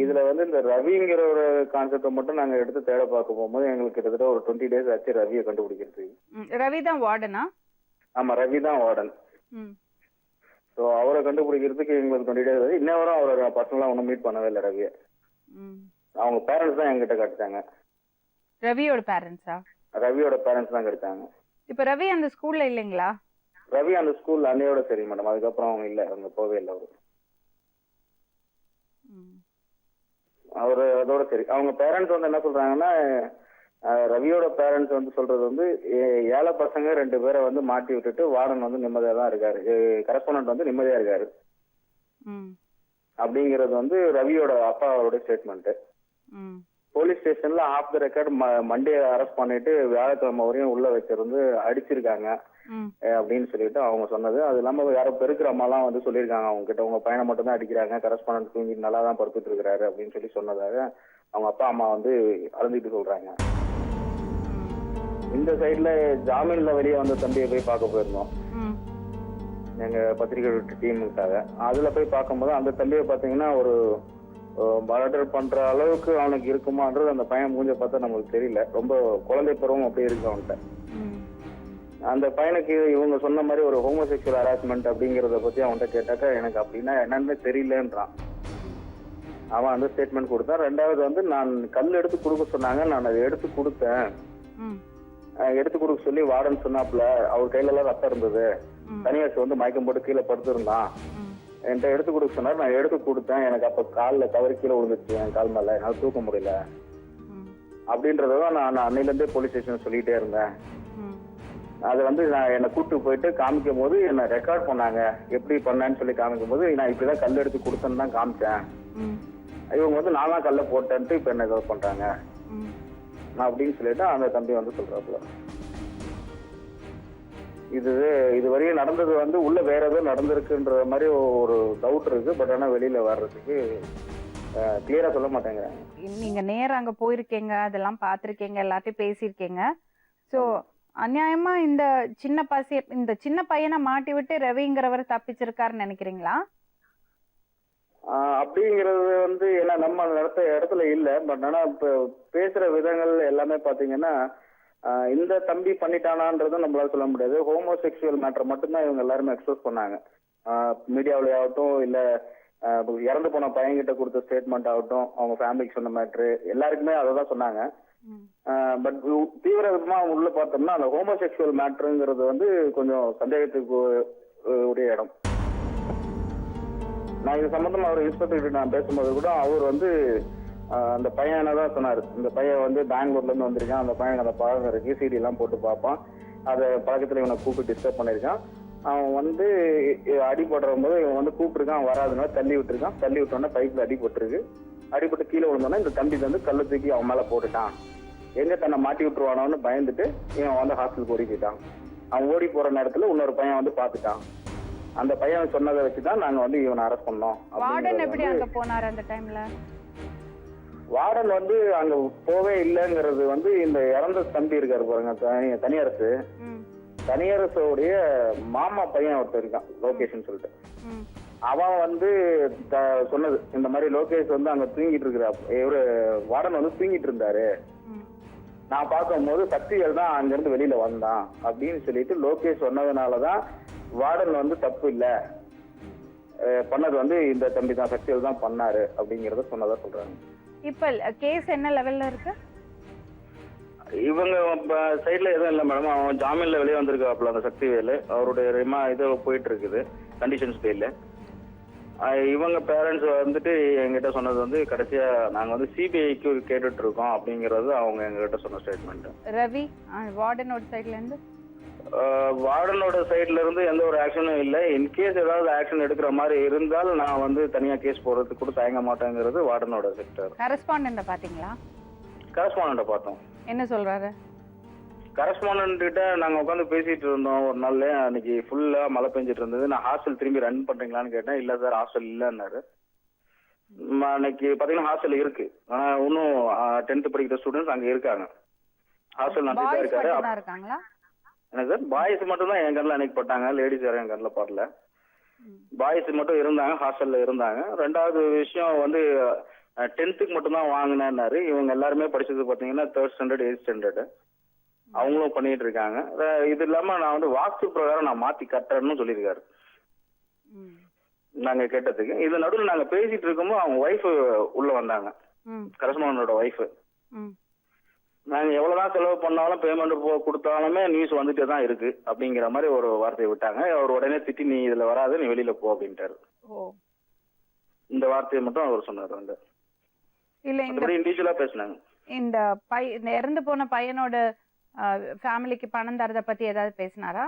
இதுல வந்து இந்த ரவிங்கிற ஒரு கான்செப்டை மட்டும் நாங்க எடுத்து தேட பார்க்க போகும்போது எங்களுக்கு கிட்டத்தட்ட ஒரு 20 days ஆச்சு ரவியை கண்டுபிடிக்கிறதுக்கு. ரவி தான் வார்டனா? ஆமா ரவி தான் வார்டன். ஸோ அவரை கண்டுபிடிக்கிறதுக்கு எங்களுக்கு 20 days ஆச்சு. இன்னவரும் அவரை பர்சனலா ஒன்றும் மீட் பண்ணவே இல்லை ரவியை. அவங்க பேரண்ட்ஸ் தான் எங்கிட்ட காட்டுத்தாங்க. ரவியோட பேரண்ட்ஸா? ரவியோட பேரண்ட்ஸ் தான் கிடைச்சாங்க. இப்ப ரவி அந்த ஸ்கூல்ல இல்லைங்களா? ரவி அந்த ஸ்கூல்ல அன்னையோட சரி மேடம், அதுக்கப்புறம் அவங்க இல்ல, அவங்க போவே இல்லை அவரு அதோட சரி. அவங்க பேரண்ட்ஸ் வந்து என்ன சொல்றாங்கன்னா ரவியோட பேரண்ட்ஸ் வந்து சொல்றது வந்து ஏழை பசங்க 2 பேரை வந்து மாட்டி விட்டுட்டு வார்டன் வந்து நிம்மதியா தான் இருக்காரு, கரஸ்பாண்டன்ட் வந்து நிம்மதியா இருக்காரு அப்படிங்கறது வந்து ரவியோட அப்பாவோட ஸ்டேட்மெண்ட். போலீஸ் ஸ்டேஷன்ல off the record Monday arrest பண்ணிட்டு வியாழக்கிழமை வரையும் உள்ள வச்சிருந்து அடிச்சிருக்காங்க அப்படின்னு சொல்லிட்டு அவங்க சொன்னது. அது இல்லாம யாரோ பெருக்கிற அம்மாலாம் வந்து சொல்லியிருக்காங்க அவங்க கிட்ட, உங்க பையனை மட்டும் தான் அடிக்கிறாங்க, கரஸ்பாண்டன்ட் தூங்கி நல்லா தான் படுத்துட்டு இருக்கிறாரு அப்படின்னு சொல்லி சொன்னதாக அவங்க அப்பா அம்மா வந்து அழுந்துட்டு சொல்றாங்க. இந்த சைட்ல ஜாமீன்ல வெளியே வந்த தம்பியை போய் பார்க்க போயிருந்தோம் எங்க பத்திரிகை டீமுக்காக. அதுல போய் பார்க்கும்போது அந்த தம்பியை பாத்தீங்கன்னா ஒரு மர்டர் பண்ற அளவுக்கு அவனுக்கு இருக்குமான்றது அந்த பையன் மூஞ்ச பார்த்தா நமக்கு தெரியல. ரொம்ப குழந்தை பருவம் அப்படியே இருக்கு அவன்கிட்ட. அந்த பையனுக்கு இவங்க சொன்ன மாதிரி ஒரு ஹோமோசெக்சுவல் ஹராஸ்மெண்ட் அப்படிங்கறத பத்தி அவன்கிட்ட கேட்டாக்கா எனக்கு அப்படின்னா என்னன்னு தெரியலன்றான். அவன் அந்த ஸ்டேட்மெண்ட் கொடுத்தான். 2வது வந்து நான் கல் எடுத்து கொடுக்க சொன்னாங்க, நான் அதை எடுத்து கொடுத்தேன், எடுத்து கொடுக்க சொல்லி வார்டன் சொன்னாப்புல, அவர் கையில எல்லாம் ரத்தம் இருந்தது, தனியாசு வந்து மயக்கம் போட்டு கீழே படுத்திருந்தான், என்கிட்ட எடுத்து கொடுக்க சொன்னார், நான் எடுத்து கொடுத்தேன், எனக்கு அப்ப காலில் தவறி கீழே விழுந்துச்சு, என் கால் மேல என்னால தூக்க முடியல அப்படின்றதான் நான் அன்னையில இருந்தே போலீஸ் ஸ்டேஷன் சொல்லிட்டே இருந்தேன். அதை வந்து நான் என்னை கூப்பிட்டு போயிட்டு காமிக்கும் போது என்ன ரெக்கார்ட் பண்ணாங்க, எப்படி பண்ணேன்னு சொல்லி காமிக்கும் போது நான் இப்படிதான் கல் எடுத்து கொடுத்தேன்னு தான் காமிச்சேன். இவங்க வந்து நான் தான் கல்ல போட்டேன்ட்டு இப்ப என்ன ஏதாவது பண்றாங்க அப்படின்னு சொல்லிட்டு அந்த தம்பி வந்து சொல்றாப்புல. இது வரையும் நடந்தது வந்து உள்ள வேற ஏதோ நடந்திருக்குன்ற மாதிரி ஒரு டவுட் இருக்கு. பட் ஆனா வெளியில வர்றதுக்கு கிளியரா சொல்ல மாட்டேங்கிறாங்க. நீங்க நேரா அங்க போயிருக்கீங்க, அதெல்லாம் பாத்திருக்கீங்க, எல்லாத்தையும் பேசியிருக்கீங்க. சோ அநியாயமா இந்த சின்ன பையனை மாட்டி விட்டு ரவிங்கிறவர் தப்பிச்சிருக்காருன்னு நினைக்கிறீங்களா? அப்படிங்கிறது வந்து ஏன்னா நம்ம நடத்த இடத்துல இல்ல. பட் ஆனா இப்ப பேசுற விதங்கள் எல்லாமே பாத்தீங்கன்னா இந்த தம்பி பண்ணிட்டானான்றதும் நம்மளால சொல்ல முடியாது. ஹோமோசெக்சுவல் மேட்டர் மட்டும்தான் இவங்க எல்லாருமே எக்ஸ்போஸ் பண்ணாங்க. மீடியாவில ஆகட்டும், இல்ல இறந்து போன பையன்கிட்ட கொடுத்த ஸ்டேட்மெண்ட் ஆகட்டும், அவங்க ஃபேமிலிக்கு சொன்ன மேட்ரு எல்லாருக்குமே அதை தான் சொன்னாங்க. பட் தீவிரமா அவங்க உள்ள பார்த்தோம்னா அந்த ஹோமோசெக்சுவல் மேட்ருங்கிறது வந்து கொஞ்சம் சந்தேகத்துக்கு உரிய இடம். நான் இது சம்பந்தமா அவர் இன்ஸ்பெக்டர் நான் பேசும்போது கூட அவர் வந்து அந்த பையனை தான் சொன்னார், இந்த பையன் வந்து பெங்களூர்ல இருந்து வந்திருக்கான், அந்த பையன் அந்த பழக்கம் இருக்கு, சிடி எல்லாம் போட்டு பார்ப்பான், அதை பழக்கத்துல இவனை கூப்பிட்டு டிஸ்டர்ப் பண்ணிருக்கான், அவன் வந்து அடிபடுற போது இவன் வந்து கூப்பிட்டுருக்கான், வராதுனால தள்ளி விட்டுருக்கான், தள்ளி விட்டோன்னா பைப்ல அடிபட்டுருக்கு, அடிபட்டு கீழே விழுந்தோன்னா இந்த தம்பி வந்து கல்லை தூக்கி அவன் மேல போட்டுட்டான், எங்க தன்னை மாட்டி விட்டுருவானோன்னு பயந்துட்டு இவன் வந்து ஹாஸ்டலுக்கு ஓடி போயிட்டான். அவன் ஓடி போற நேரத்துல இன்னொரு பையன் வந்து பாத்துட்டான். அந்த பையன் சொன்னதை வச்சுதான் நாங்க வந்து இவனை அரெஸ்ட் பண்ணோம். வார்டன் எப்படி அங்க போனாரு அந்த டைம்ல? வார்டன் வந்து அங்க போவே இல்லைங்கிறது வந்து இந்த இறந்த தம்பி இருக்காரு பாருங்க, தனியரசோடைய மாமா பையன் ஒருத்தர் இருக்கான் லோகேஷன் சொல்லிட்டு, அவன் வந்து சொன்னது இந்த மாதிரி லோகேஷ் வந்து அங்க தூங்கிட்டு இருக்கிற இவரு வார்டன் வந்து தூங்கிட்டு இருந்தாரு, நான் பார்க்கும்போது சக்திகள் தான் அங்க இருந்து வெளியில வந்தான் அப்படின்னு சொல்லிட்டு லோகேஷ் சொன்னதுனாலதான் வார்டன் வந்து தப்பு இல்ல, பண்ணது வந்து இந்த தம்பி தான் சக்திகள் தான் பண்ணாரு அப்படிங்கறத சொன்னதா சொல்றாங்க. இப்ப கேஸ் என்ன லெவல்ல இருக்கு? இவங்க சைட்ல எதுவும் இல்லை மேடம், அவன் ஜாமீன்ல வெளியே வந்திருக்காப்புல அந்த சக்திவேலு, அவருடைய இது போயிட்டு இருக்குது கண்டிஷன்ஸ் பேர்ல. இவங்க பேரண்ட்ஸ் வந்துட்டு எங்கிட்ட சொன்னது வந்து கடைசியா நாங்க வந்து சிபிஐக்கு கேட்டுட்டு இருக்கோம் அப்படிங்கறது அவங்க எங்ககிட்ட சொன்ன ஸ்டேட்மெண்ட். ரவி வார்டனோட சைட்ல இருந்து வார்டனோட சைட்ல இருந்து எந்த ஒரு ஆக்ஷனும் இல்லை. இன்கேஸ் ஏதாவது ஆக்ஷன் எடுக்கிற மாதிரி இருந்தால் நான் வந்து தனியா கேஸ் போடுறதுக்கு கூட தயங்க மாட்டேங்கிறது வார்டனோட செக்டர். கரஸ்பாண்டன்ட் பாத்தீங்களா? கரஸ்பாண்டண்ட்டை பார்த்தோம். என்ன சொல்றாரு? கரஸ்பாண்டன்ட் கிட்ட நாங்கள் உட்காந்து பேசிட்டு இருந்தோம் ஒரு நாள்ல. அன்னைக்கு ஃபுல்லாக மழை பெஞ்சிட்டு இருந்தது. நான் ஹாஸ்டல் திரும்பி ரன் பண்ணுறீங்களான்னு கேட்டேன். இல்லை சார் ஹாஸ்டல் இல்லைன்னாரு. அன்னைக்கு பார்த்தீங்கன்னா ஹாஸ்டல் இருக்கு, ஆனால் இன்னும் 10th படிக்கிற ஸ்டூடெண்ட்ஸ் அங்கே இருக்காங்க. ஹாஸ்டல் நடத்திட்டு இருக்காரு. என்ன சார், பாய்ஸ் மட்டும் தான் என் கண்ணில் அன்னைக்கு பட்டாங்க, லேடிஸ் யாரும் என் கண்ணில் படல. பாய்ஸ் மட்டும் இருந்தாங்க, ஹாஸ்டல்ல இருந்தாங்க. ரெண்டாவது விஷயம் வந்து 10th மட்டும் தான் வாங்கினேன்னாரு. இவங்க எல்லாருமே படிச்சது பார்த்தீங்கன்னா 3rd standard 8th standard அவங்களும் பண்ணிட்டு இருக்காங்க. இது இல்லாம நான் வந்து வாஸ்து பிரகாரம் நான் மாத்தி கட்டுறேன்னு சொல்லியிருக்காரு நாங்க கேட்டதுக்கு. இது நடுவில் நாங்க பேசிட்டு இருக்கும்போது அவங்க ஒய்ஃப் உள்ள வந்தாங்க, கரஸ்பாண்டோட ஒய்ஃப். நாங்க எவ்வளவுதான் செலவு பண்ணாலும் பேமெண்ட் கொடுத்தாலுமே நியூஸ் வந்துட்டே தான் இருக்கு அப்படிங்கிற மாதிரி ஒரு வார்த்தையை விட்டாங்க. அவர் உடனே திட்டி, நீ இதுல வராது, நீ வெளியில போ அப்படின்ட்டாரு. இந்த வார்த்தையை மட்டும் அவர் சொன்னார். வந்து இண்டிவிஜுவலா பேசினாங்க. இந்த இறந்து போன பையனோட ஃபேமிலிக்கு பணம் தரத பத்தி ஏதாவது பேசினாரா?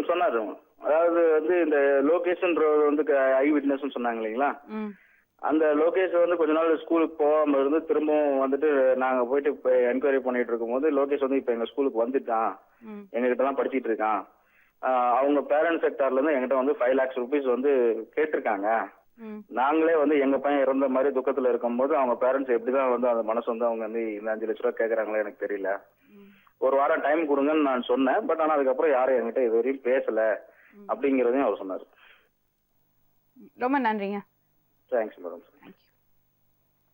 சொன்னாரு. அதாவது வந்து இந்த லோகேஷன் வந்து ஐ விட்னஸ் சொன்னாங்க இல்லைங்களா, அந்த லோகேஷ் வந்து கொஞ்ச நாள் ஸ்கூலுக்கு போகாம இருந்து திரும்பவும் வந்துட்டு நாங்க போயிட்டு என்கொயரி பண்ணிட்டு இருக்கும் போது லோகேஷ் வந்து இப்ப எங்க ஸ்கூலுக்கு வந்துட்டான், எங்ககிட்ட தான் படிச்சிட்டு இருக்கான். அவங்க பேரண்ட் செக்டார்ல இருந்து எங்கிட்ட வந்து 5 lakhs rupees வந்து கேட்டிருக்காங்க. நாங்களே வந்து எங்க பையன் இறந்த மாதிரி துக்கத்துல இருக்கும் போது அவங்க பேரண்ட்ஸ் எப்படிதான் வந்து அந்த மனசு வந்து அவங்க வந்து இந்த 5 லட்ச ரூபா கேக்குறாங்களே எனக்கு தெரியல. ஒரு வாரம் டைம் கொடுங்கன்னு நான் சொன்னேன். பட் ஆனா அதுக்கப்புறம் யாரும் என்கிட்ட இது வரையும் பேசல அப்படிங்கறதையும் அவர் சொன்னாரு. ரொம்ப நன்றிங்க. Thanks madam.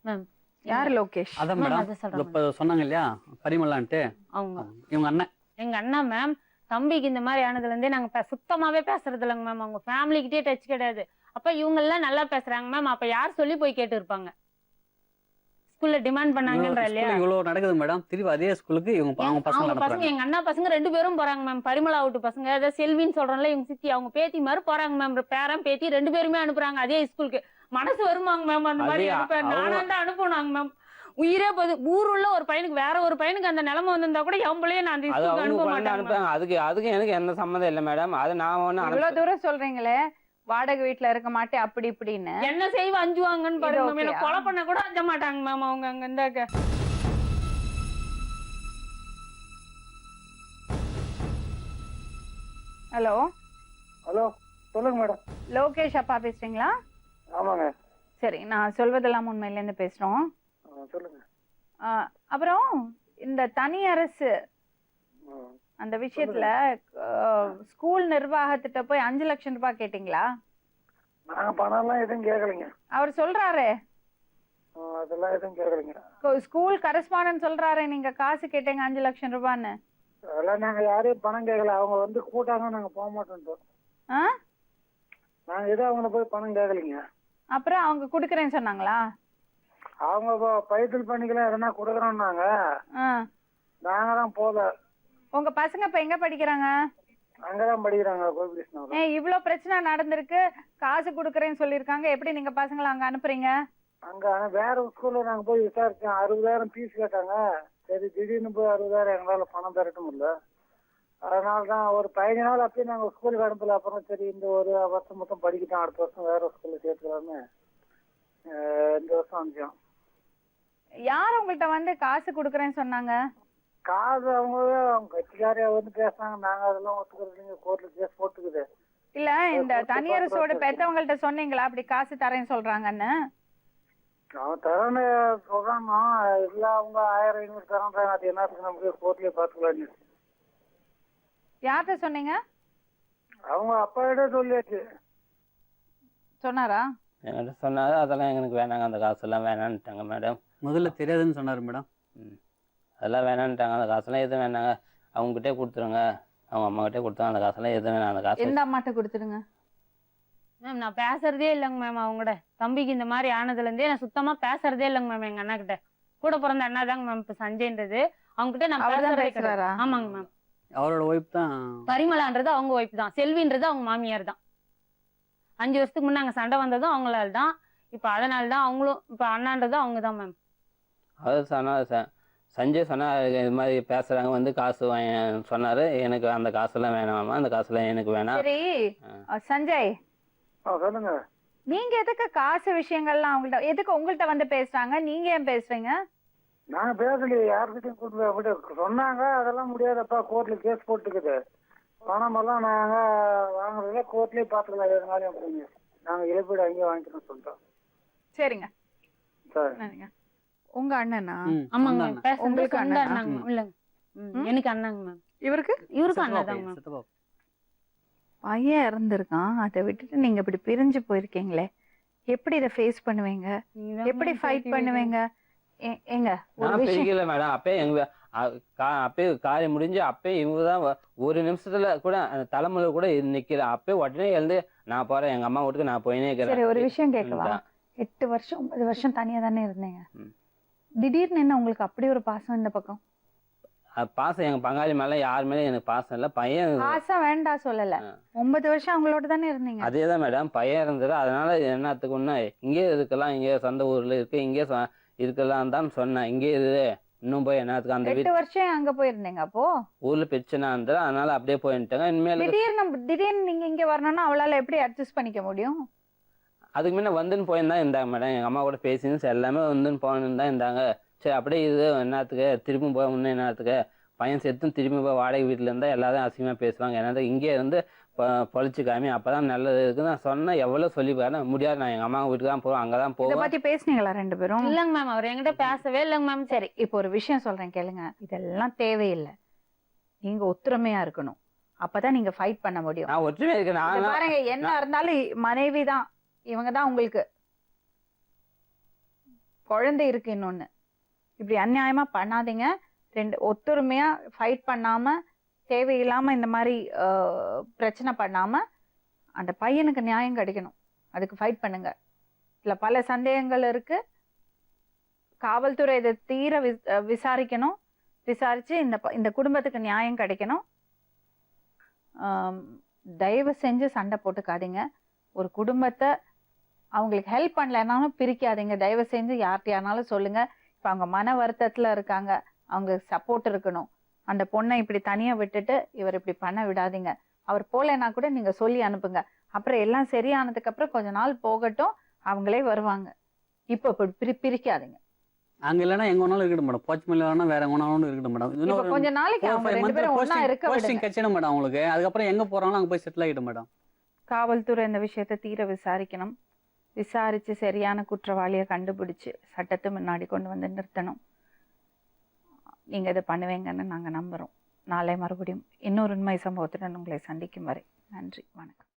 மேம் யார் லோகேஷ்? அதான் மேடம் இப்ப சொன்னாங்க இல்லையா பரிமளான்ட்டு, அவங்க இவங்க அண்ணன். எங்க அண்ணா மேம். தம்பிக்கு இந்த மாதிரி ஆனதுல இருந்தே நாங்க சுத்தமாவே பேசுறது இல்லைங்க மேம். அவங்க ஃபேமிலிக்கிட்டே டச் கிடையாது. அப்ப இவங்க எல்லாம் நல்லா பேசுறாங்க மேம். அப்ப யார் சொல்லி போய் கேட்டு இருப்பாங்க? ஸ்கூல்ல டிமாண்ட் பண்ணாங்கன்ற இல்லையா? இவ்வளவு நடக்குது மேடம். திருப்பி அதே ஸ்கூலுக்கு அவங்க பசங்க எங்க அண்ணா பசங்க 2 பேரும் போறாங்க மேம். பரிமளா அவுட்டு பசங்க, அதாவது செல்வின்னு சொல்றோம்ல, இவங்க சித்தி அவங்க பேத்தி மாதிரி போறாங்க மேம். பேரன் பேத்தி 2 பேருமே அனுப்புறாங்க அதே ஸ்கூலுக்கு. மனசு வருமாங்க மேம் அந்த மாதிரி அனுப்ப? நானும் தான் அனுப்புனாங்க மேம். உயிரே போது. ஊருள்ள ஒரு பையனுக்கு வேற ஒரு பையனுக்கு அந்த நிலைமை வந்திருந்தா கூட எம்பளையே நான் அந்த ஸ்கூலுக்கு அனுப்ப மாட்டேன். அதுக்கு எனக்கு எந்த சம்மந்தம் இல்லை மேடம். அது நான் ஒண்ணு இவ்வளவு தூரம் சொல்றீங்களே, வாடகை வீட்டுல இருக்க மாட்டேன் அப்படி இப்படின்னு என்ன செய்வ அஞ்சுவாங்கன்னு பாருங்க மேம். கொலை பண்ண கூட அஞ்ச மாட்டாங்க மேம் அவங்க அங்க இருந்தாக்க. ஹலோ ஹலோ, சொல்லுங்க மேடம். லோகேஷ் அப்பா பேசுறீங்களா? ஆமாங்க. சரி, நான் சொல்வதெல்லாம் உண்மையில இருந்து பேசுறோம். சொல்லுங்க. அப்புறம் இந்த தனி அரசு அந்த விஷயத்துல ஸ்கூல் நிர்வாகத்திட்ட போய் 5 லட்சம் ரூபாய் கேட்டீங்களா? நாங்க பணம் எல்லாம் எதுவும் கேட்கலைங்க. அவர் சொல்றாரு அதெல்லாம் எதுவும் கேட்கலைங்க. ஸ்கூல் கரஸ்பாண்டன்ட் சொல்றாரு நீங்க காசு கேட்டீங்க 5 லட்சம் ரூபான்னு. அதெல்லாம் நாங்க யாரையும் பணம் கேட்கல. அவங்க வந்து கூட்டாங்க, நாங்க போக மாட்டோம். நாங்க எதுவும் அவங்கள போய் பணம் கேட்கலைங்க. அப்புறம் அவங்க குடுக்கறேன்னு சொன்னாங்களா? அவங்க பைசல் பண்ணிக்கலாம் எதனா கொடுக்குறோம்னாங்க. நாங்க தான் போல. உங்க பசங்க இப்ப எங்க படிக்கிறாங்க? அங்கதான் படிக்கிறாங்க, கோபிகிருஷ்ணா. இவ்வளவு பிரச்சனை நடந்திருக்கு, காசு குடுக்கறேன்னு சொல்லிருக்காங்க, எப்படி நீங்க பசங்களை அங்க அனுப்புறீங்க? அங்க வேற ஸ்கூல்ல நாங்க போய் விசாரிச்சோம். 60,000 ஃபீஸ் கேட்டாங்க. சரி, திடீர்னு போய் 60,000 எங்களால பணம் தரட்டும் இல்ல. அதனாலதான் ஒரு 15 நாள் அப்பயே நாங்க ஸ்கூலுக்கு அனுப்பல. அப்புறம் சரி இந்த ஒரு வருஷம் மட்டும் படிக்கிட்டோம், அடுத்த வருஷம் வேற ஸ்கூல்ல சேர்த்துக்கலான்னு இந்த வருஷம் அனுப்பிச்சோம். யார் உங்கள்ட்ட வந்து காசு குடுக்கறேன்னு சொன்னாங்க? காசு அவங்க கட்சிக்காரையா வந்து பேசுனாங்க. நாங்க அதெல்லாம் ஒத்துக்கிறது, கோர்ட்ல கேஸ் போட்டுக்குது. இல்ல இந்த தனியரசோட பெத்தவங்கள்ட்ட சொன்னீங்களா அப்படி காசு தரேன்னு சொல்றாங்கன்னு? அவன் தரேன்னு சொல்றான்னா இல்ல, அவங்க 1000-500 தரேன்றாங்க. அது என்னத்துக்கு நமக்கு கோர்ட்லயே பாத்துக்கலான்னு. யார்கிட்ட சொன்னீங்க? அவங்க அப்பாவிட சொல்லியாச்சு. சொன்னாரா? என்கிட்ட சொன்னாரு. அதெல்லாம் எனக்கு வேணாங்க, அந்த காசெல்லாம் வேணான்ட்டாங்க மேடம். முதல்ல தெரியாதுன்னு சொன்னாரு மேடம். அதெல்லாம் வேணான்ட்டாங்க. அந்த காசெல்லாம் எதுவும் வேணாங்க, அவங்ககிட்டே கொடுத்துருங்க. அவங்க அம்மா கிட்டே கொடுத்தாங்க. அந்த காசெல்லாம் எதுவும் வேணாம். அந்த காசு எந்த அம்மாட்ட கொடுத்துருங்க மேம். நான் பேசுறதே இல்லைங்க மேம். அவங்ககிட்ட தம்பிக்கு இந்த மாதிரி ஆனதுல இருந்தே நான் சுத்தமா பேசுறதே இல்லைங்க மேம். எங்க அண்ணா கிட்ட கூட பிறந்த அண்ணா தாங்க மேம் இப்ப சஞ்சய்ன்றது. அவங்க கிட்ட நான் பேசுறதே. ஆமாங்க மேம். அவரோட ஒய்ஃப் தான் பரிமளான்றது அவங்க ஒய்ஃப் தான். செல்வின்றது அவங்க மாமியார் தான். 5 வருஷத்துக்கு முன்ன அங்க சண்டை வந்ததும் அவங்களால தான். இப்ப அதனால தான் அவங்களும் இப்ப அண்ணான்றது அவங்க தான் மேம். அது சொன்னா சஞ்சய் சொன்னா இது மாதிரி பேசுறாங்க, வந்து காசு சொன்னாரு. எனக்கு அந்த காசெல்லாம் வேணாமா, அந்த காசுலாம் எனக்கு வேணாம். சரி சஞ்சய், சொல்லுங்க. நீங்க எதுக்கு காசு விஷயங்கள்லாம் அவங்கள்ட்ட எதுக்கு உங்கள்ட்ட வந்து பேசுறாங்க? நீங்க ஏன் பேசுறீங்க? நான் பேசலையே, யாருக்கிட்டையும் கூட்டு போய் சொன்னாங்க அதெல்லாம் முடியாதப்பா, கோர்ட்ல கேஸ் போட்டுக்குது, பணமெல்லாம் நாங்க வாங்குறதுல கோர்ட்லயே பாத்துக்கலாம் எதுனாலும் அப்படிங்க, நாங்க இழப்பீடு அங்கேயே வாங்கிக்கிறோம் சொல்லிட்டோம். சரிங்க சரி. சரிங்க. உங்க அண்ணனா? ஆமாங்க மேம். உங்களுக்கு அண்ணனா? அண்ணாங்க மேம். இல்லைங்க. எனக்கு அண்ணாங்க மேம். இவருக்கு அண்ணா தாங்க மேம். பையன் இறந்துருக்கான், அதை விட்டுட்டு நீங்க இப்படி பிரிஞ்சு போயிருக்கீங்களே, எப்படி இதை ஃபேஸ் பண்ணுவீங்க? எப்படி ஃபைட் பண்ணுவீங்க? ஏங்க ஒரு நான் விஷயம் பிரிக்கல மேடம். அப்பயே அப்பயே காரியம் முடிஞ்சு அப்பயே இவங்க தான் ஒரு நிமிஷத்துல கூட அந்த தலைமுறை கூட நிக்கல. அப்பயே உடனே எழுந்து நான் போறேன் எங்க அம்மா வீட்டுக்கு, நான் போயினே சரி இருக்கிறேன். ஒரு விஷயம் கேட்கவா? 8 வருஷம் 9 வருஷம் தனியா தானே இருந்தீங்க, திடீர்னு என்ன உங்களுக்கு அப்படி ஒரு பாசம் இந்த பக்கம்? பாசம் எங்க பங்காளி மேல யார் மேல எனக்கு பாசம் இல்ல. பையன் பாசம் வேண்டாம் சொல்லல, 9 வருஷம் அவங்களோட தானே இருந்தீங்க. அதேதான் மேடம், பையன் இருந்தது. அதனால என்னத்துக்கு ஒண்ணு இங்கே இருக்கலாம், இங்கே சொந்த ஊர்ல இருக்கு, இங்கே இருக்கலாம் தான் சொன்னேன். இங்கே இது இன்னும் போய் என்னத்துக்கு அந்த 8 வருஷம் அங்க போயிருந்தீங்க, அப்போ ஊர்ல பிரச்சனை இருந்தது, அதனால அப்படியே போயிட்டாங்க. இனிமேல் திடீர்னு நீங்க இங்க வரணும்னா அவளால எப்படி அட்ஜஸ்ட் பண்ணிக்க முடியும்? அதுக்கு முன்ன வந்துன்னு போயிருந்தா இருந்தாங்க மேடம். எங்க அம்மா கூட பேசின்னு எல்லாமே வந்துன்னு போயின்னு தான் இருந்தாங்க. சரி அப்படியே இது என்னத்துக்கு திரும்பி போய் முன்னே என்னத்துக்கு பையன் செத்தும் திரும்பி போய் வாடகை வீட்டுல இருந்தா எல்லாரும் அசிங்கமா பேசுவாங்க. என்னது இங்கே இருந்து பொழிச்சு காமி அப்பதான் நல்லது இருக்கு நான் சொன்னேன். எவ்வளவு சொல்லி முடியாது, நான் எங்க அம்மா வீட்டுக்கு தான் போவேன், அங்கதான் இத போவேன். பத்தி பேசுனீங்களா 2 பேரும்? இல்லைங்க மேம், அவர் என்கிட்ட பேசவே இல்லைங்க மேம். சரி இப்போ ஒரு விஷயம் சொல்றேன் கேளுங்க, இதெல்லாம் தேவையில்லை, நீங்க ஒத்துமையா இருக்கணும், அப்பதான் நீங்க ஃபைட் பண்ண முடியும். நான் ஒற்றுமையா இருக்கேன். இத நான் பாருங்க, என்ன இருந்தாலும் மனைவி தான், இவங்க தான் உங்களுக்கு குழந்தை இருக்கு. இன்னொன்னு இப்படி அநியாயமா பண்ணாதீங்க. 2 ஒத்துமையா ஃபைட் பண்ணாம தேவையில்லாம இந்த மாதிரி பிரச்சனை பண்ணாம அந்த பையனுக்கு நியாயம் கிடைக்கணும், அதுக்கு ஃபைட் பண்ணுங்க. இதுல பல சந்தேகங்கள் இருக்கு, காவல்துறை இதை தீர விசாரிக்கணும், விசாரிச்சு இந்த குடும்பத்துக்கு நியாயம் கிடைக்கணும். தயவு செஞ்சு சண்டை போட்டுக்காதீங்க. ஒரு குடும்பத்தை அவங்களுக்கு ஹெல்ப் பண்ணலைன்னாலும் பிரிக்காதீங்க, தயவு செஞ்சு யார்கிட்டயானாலும் சொல்லுங்க. இப்போ அவங்க மன வருத்தத்துல இருக்காங்க, அவங்க சப்போர்ட் இருக்கணும். அந்த பொண்ணை இப்படி தனியா விட்டுட்டு இவர் இப்படி பண்ண விடாதீங்க. அவர் போலன்னா கூட நீங்க சொல்லி அனுப்புங்க. அப்புறம் எல்லாம் சரியானதுக்கு அப்புறம் கொஞ்ச நாள் போகட்டும், அவங்களே வருவாங்க. இப்போ பிரிக்காதீங்க. அங்க இல்லைன்னா எங்க வேணாலும் இருக்கட்டும் மேடம், போச்சமல்லி வேணா வேற எங்க வேணாலும் இருக்கட்டும் மேடம். இப்போ கொஞ்ச நாளைக்கு அவங்க 2 பேரும் ஒண்ணா இருக்க விடுங்க. கிடைச்சிடும் மேடம் அவங்களுக்கு. அதுக்கப்புறம் எங்க போறாங்களோ அங்க போய் செட்டில் ஆகிடும் மேடம். காவல்துறை இந்த விஷயத்தை தீர விசாரிக்கணும், விசாரிச்சு சரியான குற்றவாளியை கண்டுபிடிச்சு சட்டத்தை முன்னாடி கொண்டு வந்து நிறுத்தணும். நீங்க இதை பண்ணுவீங்கன்னு நாங்க நம்புறோம். நாளை மறுபடியும் இன்னொரு உண்மை சம்பவத்துடன் உங்களை சந்திக்கும் வரை நன்றி, வணக்கம்.